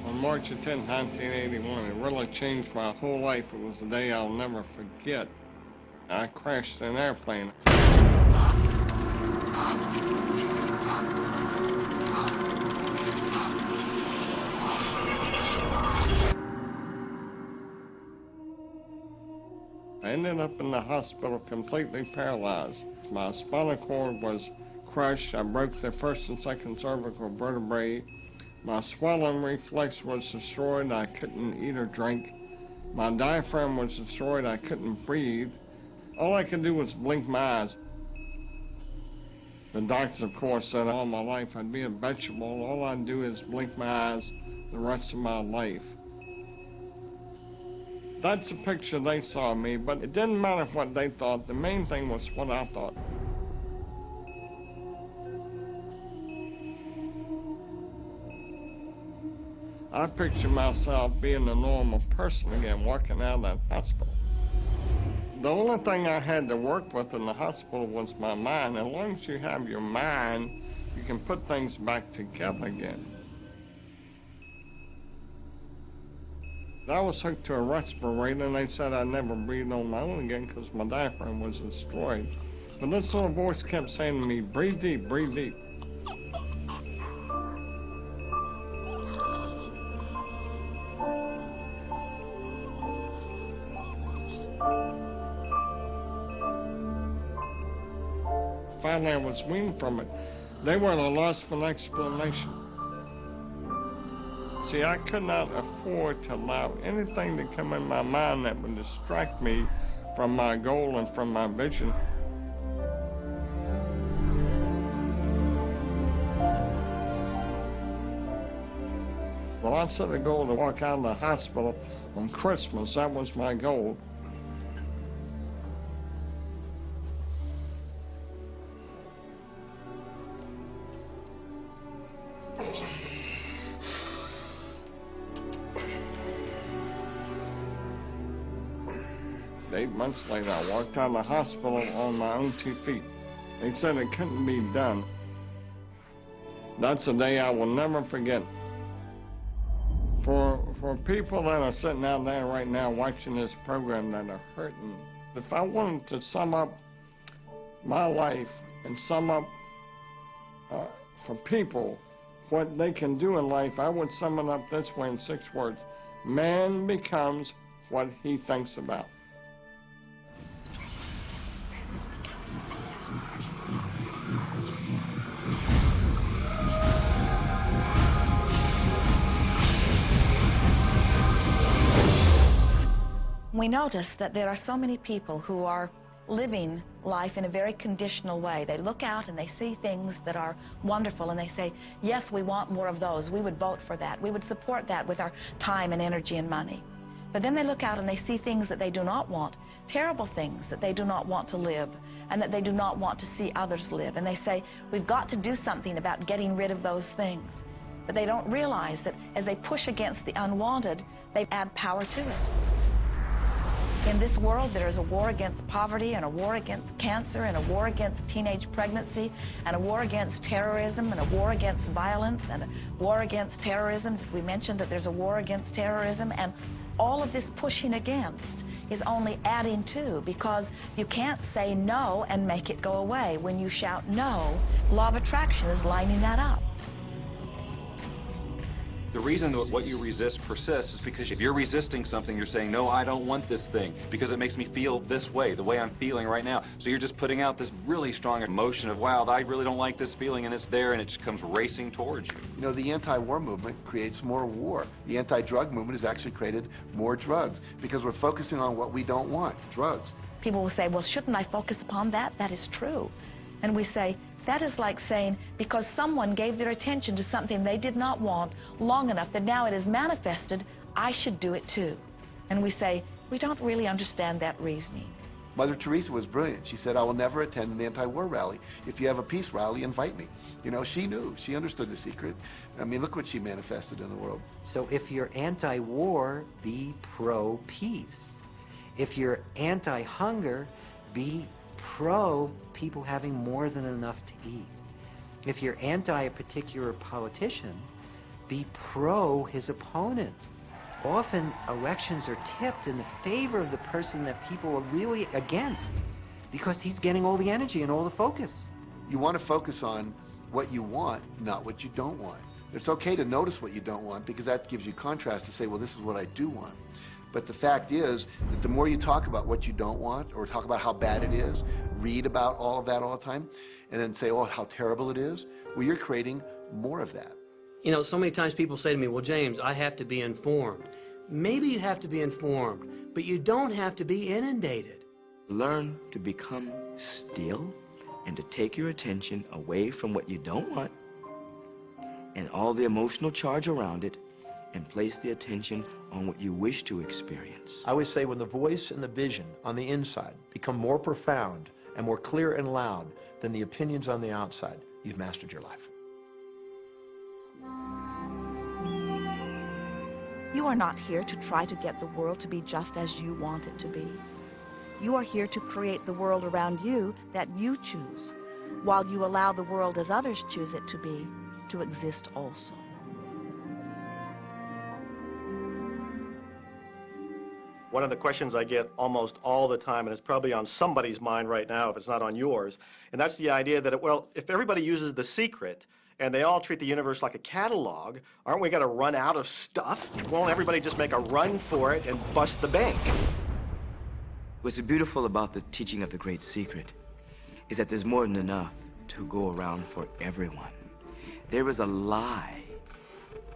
on March 10, 1981. It really changed my whole life. It was a day I'll never forget. I crashed an airplane. I ended up in the hospital completely paralyzed. My spinal cord was crushed. I broke the first and second cervical vertebrae. My swallowing reflex was destroyed. I couldn't eat or drink. My diaphragm was destroyed. I couldn't breathe. All I could do was blink my eyes. The doctors, of course, said all my life I'd be a vegetable. All I'd do is blink my eyes the rest of my life. That's the picture they saw of me, but it didn't matter what they thought. The main thing was what I thought. I picture myself being a normal person again, walking out of that hospital. The only thing I had to work with in the hospital was my mind. As long as you have your mind, you can put things back together again. I was hooked to a respirator, and they said I'd never breathe on my own again because my diaphragm was destroyed. But this little voice kept saying to me, breathe deep, breathe deep. Finally, I was weaned from it. They were at a loss for an explanation. See, I could not afford to allow anything to come in my mind that would distract me from my goal and from my vision. Well, I set a goal to walk out of the hospital on Christmas. That was my goal. Eight months later, I walked out of the hospital on my own 2 feet. They said it couldn't be done. That's a day I will never forget. For people that are sitting out there right now watching this program that are hurting, if I wanted to sum up my life and sum up for people what they can do in life, I would sum it up this way in 6 words. Man becomes what he thinks about. We notice that there are so many people who are living life in a very conditional way. They look out and they see things that are wonderful and they say, yes, we want more of those. We would vote for that. We would support that with our time and energy and money. But then they look out and they see things that they do not want, terrible things that they do not want to live and that they do not want to see others live. And they say, we've got to do something about getting rid of those things. But they don't realize that as they push against the unwanted, they add power to it. In this world, there is a war against poverty and a war against cancer and a war against teenage pregnancy and a war against terrorism and a war against violence and a war against terrorism. We mentioned that there's a war against terrorism, and all of this pushing against is only adding to, because you can't say no and make it go away. When you shout no, law of attraction is lining that up. The reason that what you resist persists is because if you're resisting something, you're saying, no, I don't want this thing because it makes me feel this way, the way I'm feeling right now. So you're just putting out this really strong emotion of, wow, I really don't like this feeling, and it's there, and it just comes racing towards you. You know, the anti-war movement creates more war. The anti-drug movement has actually created more drugs because we're focusing on what we don't want, drugs. People will say, well, shouldn't I focus upon that? That is true. And we say, that is like saying, because someone gave their attention to something they did not want long enough that now it is manifested, I should do it too. And we say, we don't really understand that reasoning. Mother Teresa was brilliant. She said, I will never attend an anti-war rally. If you have a peace rally, invite me. You know, she knew. She understood the secret. I mean, look what she manifested in the world. So if you're anti-war, be pro-peace. If you're anti-hunger, be pro people having more than enough to eat. If you're anti a particular politician, be pro his opponent. Often elections are tipped in the favor of the person that people are really against because he's getting all the energy and all the focus. You want to focus on what you want, not what you don't want. It's okay to notice what you don't want because that gives you contrast to say, well, this is what I do want. But the fact is that the more you talk about what you don't want or talk about how bad it is, read about all of that all the time, and then say, oh, how terrible it is, well, you're creating more of that. You know, so many times people say to me, well, James, I have to be informed. Maybe you have to be informed, but you don't have to be inundated. Learn to become still and to take your attention away from what you don't want and all the emotional charge around it and place the attention on what you wish to experience. I always say when the voice and the vision on the inside become more profound and more clear and loud than the opinions on the outside, you've mastered your life. You are not here to try to get the world to be just as you want it to be. You are here to create the world around you that you choose, while you allow the world as others choose it to be, to exist also. One of the questions I get almost all the time, and it's probably on somebody's mind right now if it's not on yours, and that's the idea that, well, if everybody uses The Secret and they all treat the universe like a catalog, aren't we going to run out of stuff? Won't everybody just make a run for it and bust the bank? What's beautiful about the teaching of the Great Secret is that there's more than enough to go around for everyone. There is a lie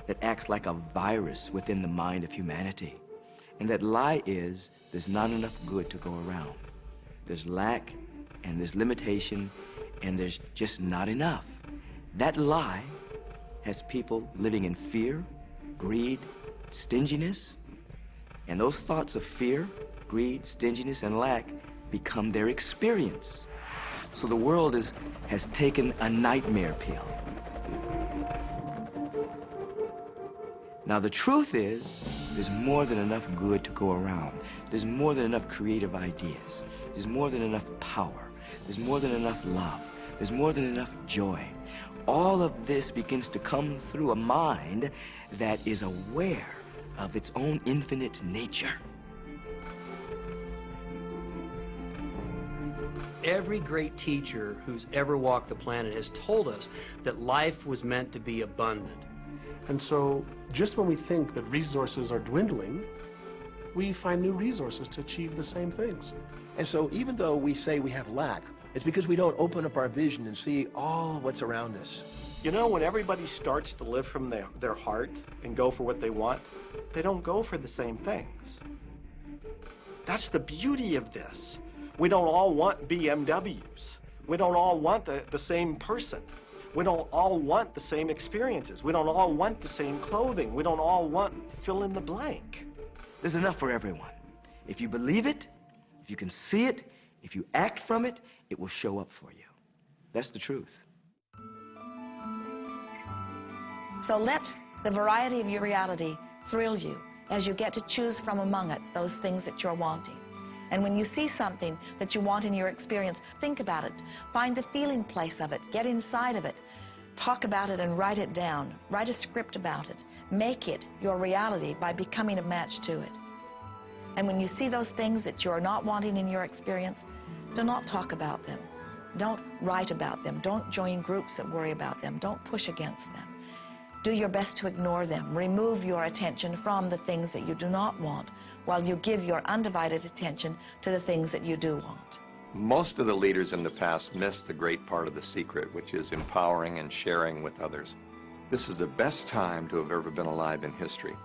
that acts like a virus within the mind of humanity. And that lie is there's not enough good to go around. There's lack, and there's limitation, and there's just not enough. That lie has people living in fear, greed, stinginess, and those thoughts of fear, greed, stinginess, and lack become their experience. So the world has taken a nightmare pill. Now the truth is, there's more than enough good to go around. There's more than enough creative ideas. There's more than enough power. There's more than enough love. There's more than enough joy. All of this begins to come through a mind that is aware of its own infinite nature. Every great teacher who's ever walked the planet has told us that life was meant to be abundant. And so, just when we think that resources are dwindling, we find new resources to achieve the same things. And so even though we say we have lack, it's because we don't open up our vision and see all what's around us. You know, when everybody starts to live from their heart and go for what they want, they don't go for the same things. That's the beauty of this. We don't all want BMWs. We don't all want the same person. We don't all want the same experiences. We don't all want the same clothing. We don't all want fill in the blank. There's enough for everyone. If you believe it, if you can see it, if you act from it, it will show up for you. That's the truth. So let the variety of your reality thrill you as you get to choose from among it those things that you're wanting. And when you see something that you want in your experience, think about it. Find the feeling place of it. Get inside of it. Talk about it and write it down. Write a script about it. Make it your reality by becoming a match to it. And when you see those things that you're not wanting in your experience, do not talk about them. Don't write about them. Don't join groups that worry about them. Don't push against them. Do your best to ignore them. Remove your attention from the things that you do not want, while you give your undivided attention to the things that you do want. Most of the leaders in the past missed the great part of the secret, which is empowering and sharing with others. This is the best time to have ever been alive in history.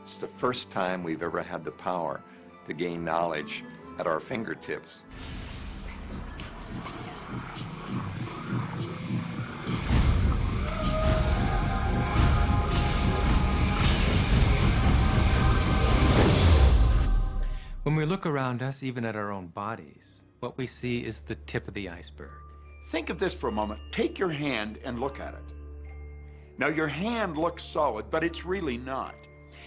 It's the first time we've ever had the power to gain knowledge at our fingertips. When we look around us, even at our own bodies, what we see is the tip of the iceberg. Think of this for a moment. Take your hand and look at it. Now, your hand looks solid, but it's really not.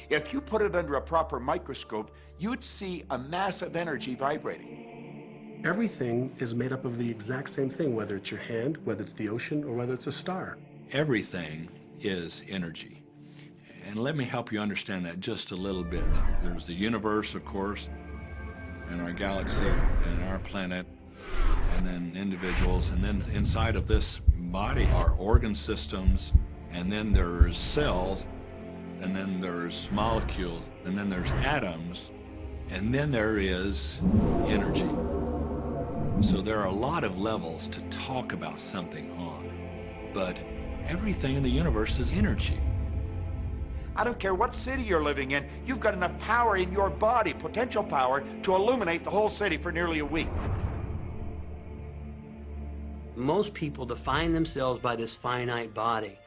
If you put it under a proper microscope, you'd see a massive energy vibrating. Everything is made up of the exact same thing, whether it's your hand, whether it's the ocean, or whether it's a star. Everything is energy. And let me help you understand that just a little bit. There's the universe, of course, and our galaxy, and our planet, and then individuals, and then inside of this body are organ systems, and then there's cells, and then there's molecules, and then there's atoms, and then there is energy. So there are a lot of levels to talk about something on, but everything in the universe is energy. I don't care what city you're living in, you've got enough power in your body, potential power, to illuminate the whole city for nearly a week. Most people define themselves by this finite body,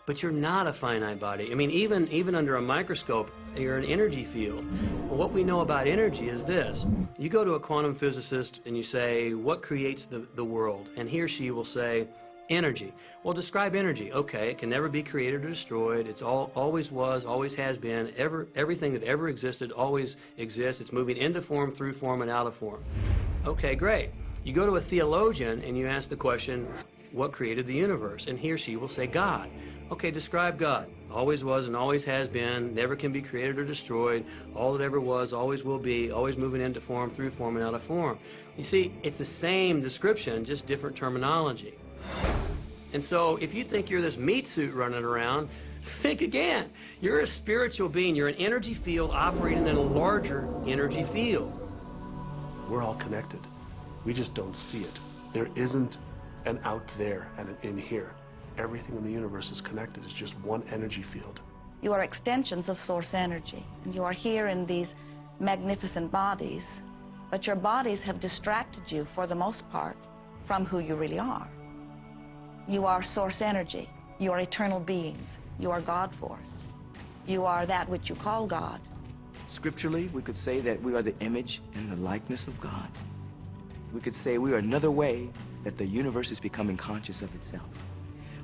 but you're not a finite body. I mean, even under a microscope, you're an energy field. Well, what we know about energy is this. You go to a quantum physicist and you say, what creates the world? And he or she will say, energy. Well, describe energy. Okay, it can never be created or destroyed. It's always was, always has been. Everything that ever existed always exists. It's moving into form, through form, and out of form. Okay, great. You go to a theologian and you ask the question, what created the universe? And he or she will say, God. Okay, describe God. Always was and always has been, never can be created or destroyed, all that ever was, always will be, always moving into form, through form, and out of form. You see, it's the same description, just different terminology. And so if you think you're this meat suit running around, think again. You're a spiritual being. You're an energy field operating in a larger energy field. We're all connected. We just don't see it. There isn't an out there and an in here. Everything in the universe is connected. It's just one energy field. You are extensions of source energy, and you are here in these magnificent bodies, but your bodies have distracted you, for the most part, from who you really are. You are source energy. You are eternal beings. You are God force. You are that which you call God. Scripturally, we could say that we are the image and the likeness of God. We could say we are another way that the universe is becoming conscious of itself.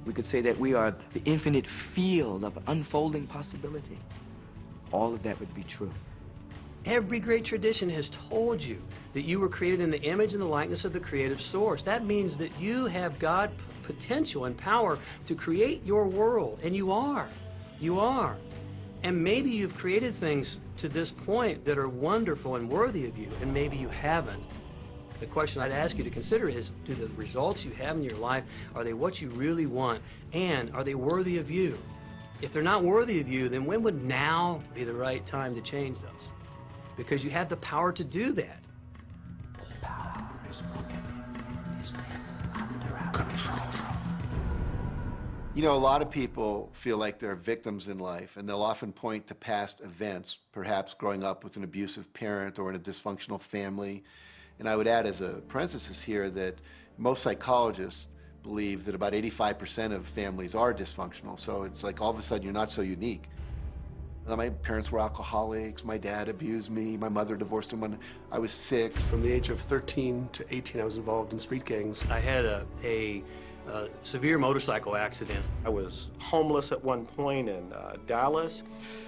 We could say that we are the infinite field of unfolding possibility. All of that would be true. Every great tradition has told you that you were created in the image and the likeness of the creative source. That means that you have God potential and power to create your world, and you are. You are. And maybe you've created things to this point that are wonderful and worthy of you, and maybe you haven't. The question I'd ask you to consider is, do the results you have in your life, are they what you really want? And are they worthy of you? If they're not worthy of you, then when would now be the right time to change those? Because you have the power to do that. The power is under our control. You know, a lot of people feel like they're victims in life, and they'll often point to past events, perhaps growing up with an abusive parent or in a dysfunctional family. And I would add as a parenthesis here that most psychologists believe that about 85% of families are dysfunctional. So it's like all of a sudden you're not so unique. My parents were alcoholics, my dad abused me, my mother divorced him when I was 6. From the age of 13 to 18, I was involved in street gangs. I had a severe motorcycle accident. I was homeless at one point in Dallas.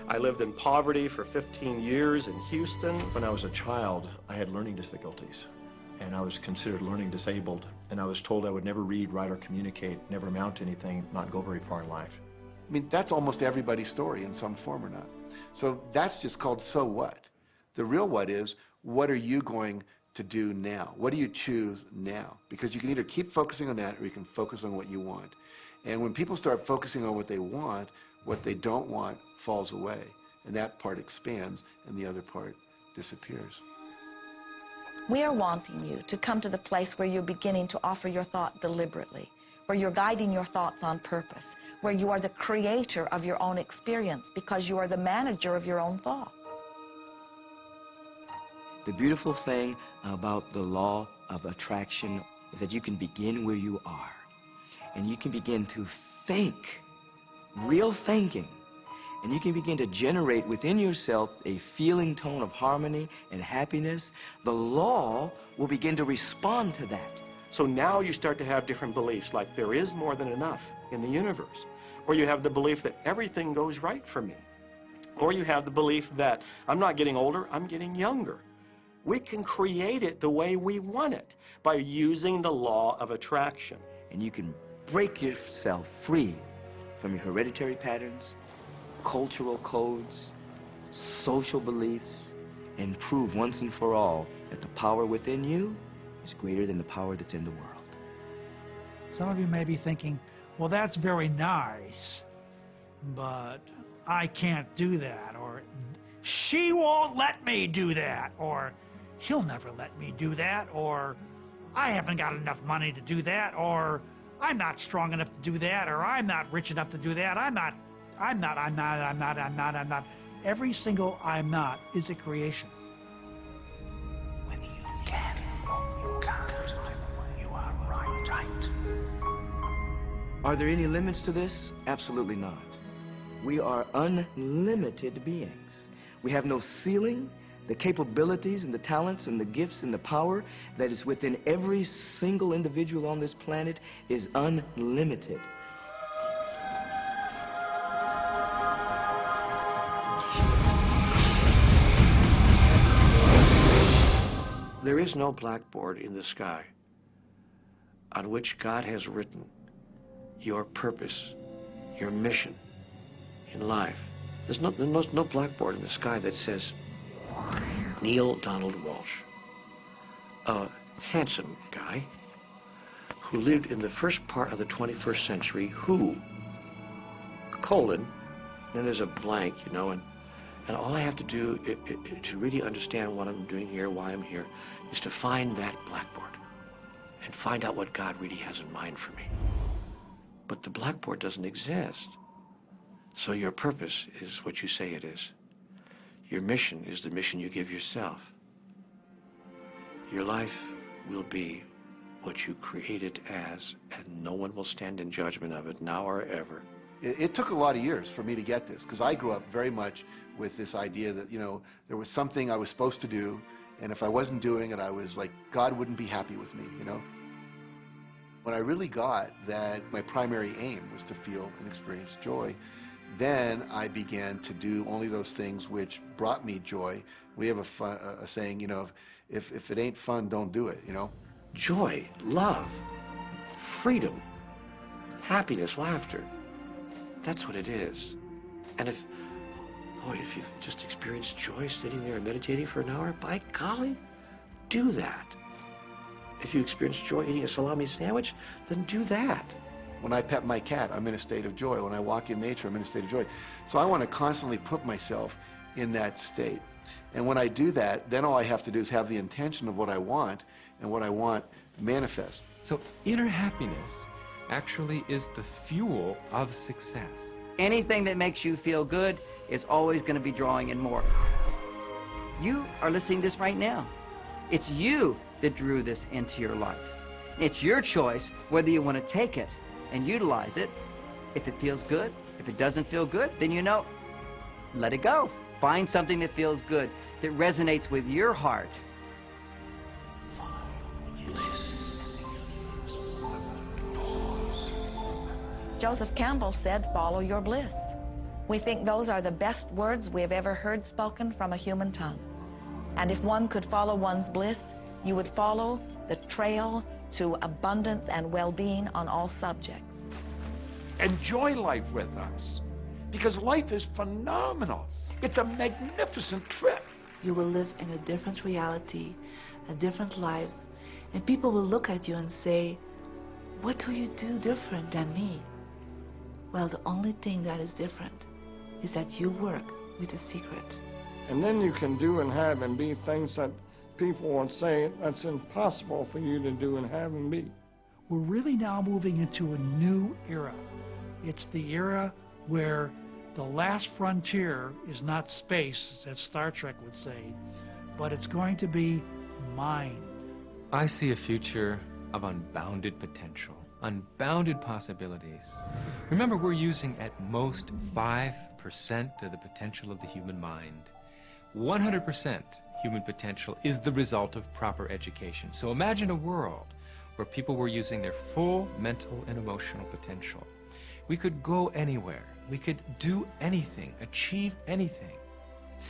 I lived in poverty for 15 years in Houston. When I was a child, I had learning difficulties, and I was considered learning disabled, and I was told I would never read, write, or communicate, never amount to anything, not go very far in life. I mean, that's almost everybody's story in some form or not. So that's just called so what. The real what is, what are you going to do now? What do you choose now? Because you can either keep focusing on that or you can focus on what you want. And when people start focusing on what they want, what they don't want falls away. And that part expands and the other part disappears. We are wanting you to come to the place where you're beginning to offer your thought deliberately, where you're guiding your thoughts on purpose, where you are the creator of your own experience because you are the manager of your own thought. The beautiful thing about the law of attraction is that you can begin where you are, and you can begin to think, real thinking, and you can begin to generate within yourself a feeling tone of harmony and happiness. The law will begin to respond to that. So now you start to have different beliefs, like there is more than enough in the universe, or you have the belief that everything goes right for me. Or you have the belief that I'm not getting older, I'm getting younger. We can create it the way we want it by using the law of attraction. And you can break yourself free from your hereditary patterns, cultural codes, social beliefs, and prove once and for all that the power within you is greater than the power that's in the world. Some of you may be thinking, well, that's very nice, but I can't do that, or she won't let me do that, or he'll never let me do that, or I haven't got enough money to do that, or I'm not strong enough to do that, or I'm not rich enough to do that, I'm not. Every single I'm not is a creation. When you can, you can't. You are right. Are there any limits to this? Absolutely not. We are unlimited beings. We have no ceiling. The capabilities and the talents and the gifts and the power that is within every single individual on this planet is unlimited. There is no blackboard in the sky on which God has written your purpose, your mission in life. There's no blackboard in the sky that says Neil Donald Walsh, a handsome guy who lived in the first part of the 21st century, who, colon, then there's a blank, you know, and all I have to do to really understand what I'm doing here, why I'm here, is to find that blackboard and find out what God really has in mind for me. But the blackboard doesn't exist. So your purpose is what you say it is. Your mission is the mission you give yourself. Your life will be what you create it as, and no one will stand in judgment of it now or ever. It took a lot of years for me to get this, because I grew up very much with this idea that, you know, there was something I was supposed to do, and if I wasn't doing it, I was like, God wouldn't be happy with me, you know? When I really got that my primary aim was to feel and experience joy, then I began to do only those things which brought me joy. We have a saying, you know, if it ain't fun, don't do it, you know? Joy, love, freedom, happiness, laughter. That's what it is. And if you've just experienced joy sitting there and meditating for an hour, by golly, do that. If you experience joy eating a salami sandwich, then do that. When I pet my cat, I'm in a state of joy. When I walk in nature, I'm in a state of joy. So I want to constantly put myself in that state. And when I do that, then all I have to do is have the intention of what I want, and what I want manifest. So inner happiness actually is the fuel of success. Anything that makes you feel good is always going to be drawing in more. You are listening to this right now. It's you that drew this into your life. It's your choice whether you want to take it and utilize it. If it feels good, if it doesn't feel good, then you know, let it go. Find something that feels good, that resonates with your heart. Joseph Campbell said, follow your bliss. We think those are the best words we have ever heard spoken from a human tongue. And if one could follow one's bliss, you would follow the trail to abundance and well-being on all subjects. Enjoy life with us, because life is phenomenal. It's a magnificent trip. You will live in a different reality, a different life, and people will look at you and say, what do you do different than me? Well, the only thing that is different is that you work with a secret. And then you can do and have and be things that people would say that's impossible for you to do and have and be. We're really now moving into a new era. It's the era where the last frontier is not space, as Star Trek would say, but it's going to be mind. I see a future of unbounded potential, unbounded possibilities. Remember, we're using at most 5% of the potential of the human mind. 100% human potential is the result of proper education. So imagine a world where people were using their full mental and emotional potential. We could go anywhere. We could do anything, achieve anything.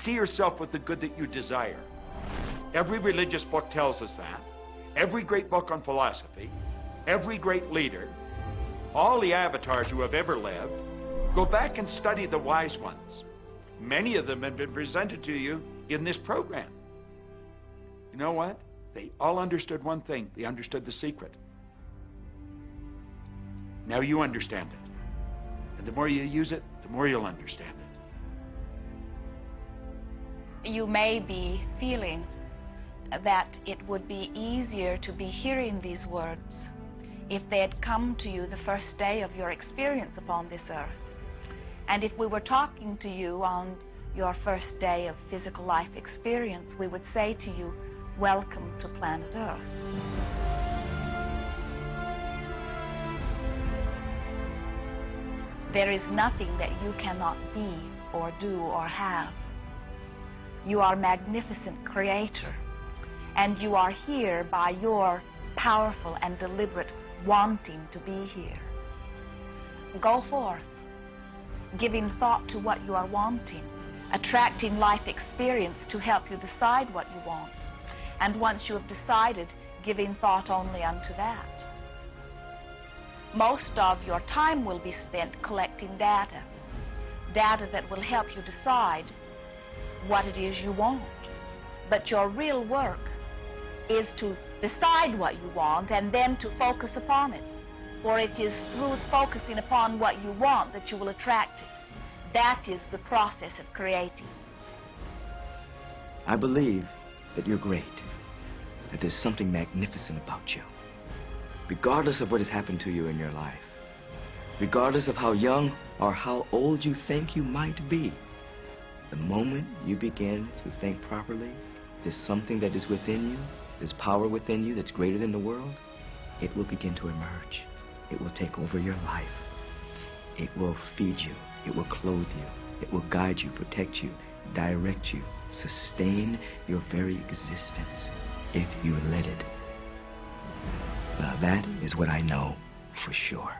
See yourself with the good that you desire. Every religious book tells us that. Every great book on philosophy, every great leader, all the avatars who have ever lived. Go back and study the wise ones. Many of them have been presented to you in this program. You know what? They all understood one thing. They understood the secret. Now you understand it. And the more you use it, the more you'll understand it. You may be feeling that it would be easier to be hearing these words if they had come to you the first day of your experience upon this earth. And if we were talking to you on your first day of physical life experience, we would say to you, welcome to planet Earth. There is nothing that you cannot be or do or have. You are a magnificent creator, and you are here by your powerful and deliberate wanting to be here. Go forth, giving thought to what you are wanting, attracting life experience to help you decide what you want. And once you have decided, giving thought only unto that. Most of your time will be spent collecting data that will help you decide what it is you want. But your real work is to decide what you want and then to focus upon it. For it is through focusing upon what you want that you will attract it. That is the process of creating. I believe that you're great, that there's something magnificent about you. Regardless of what has happened to you in your life, regardless of how young or how old you think you might be, the moment you begin to think properly, there's something that is within you, there's power within you that's greater than the world, it will begin to emerge. It will take over your life. It will feed you. It will clothe you. It will guide you, protect you, direct you, sustain your very existence if you let it. Well, that is what I know for sure.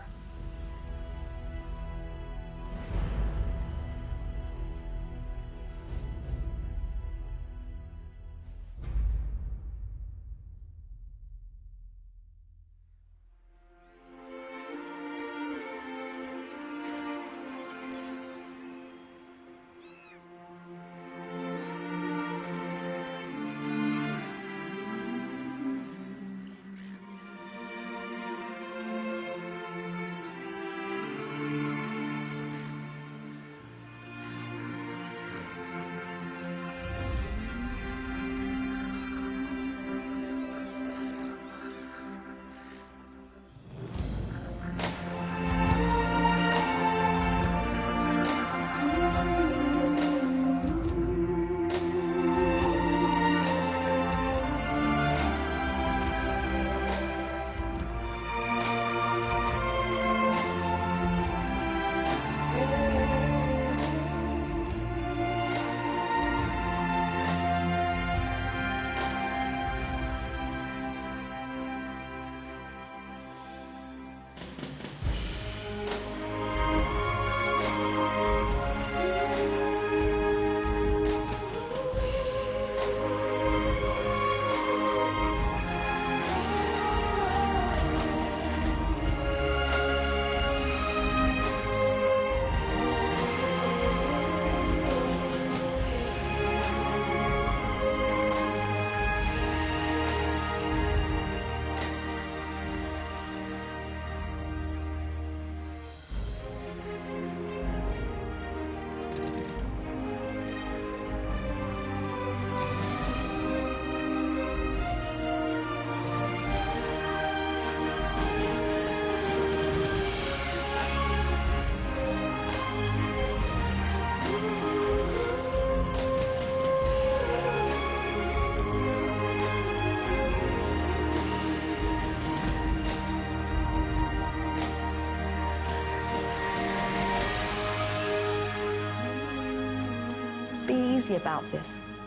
About this.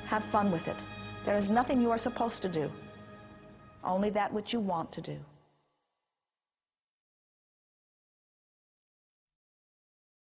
Have fun with it. There is nothing you are supposed to do, only that which you want to do.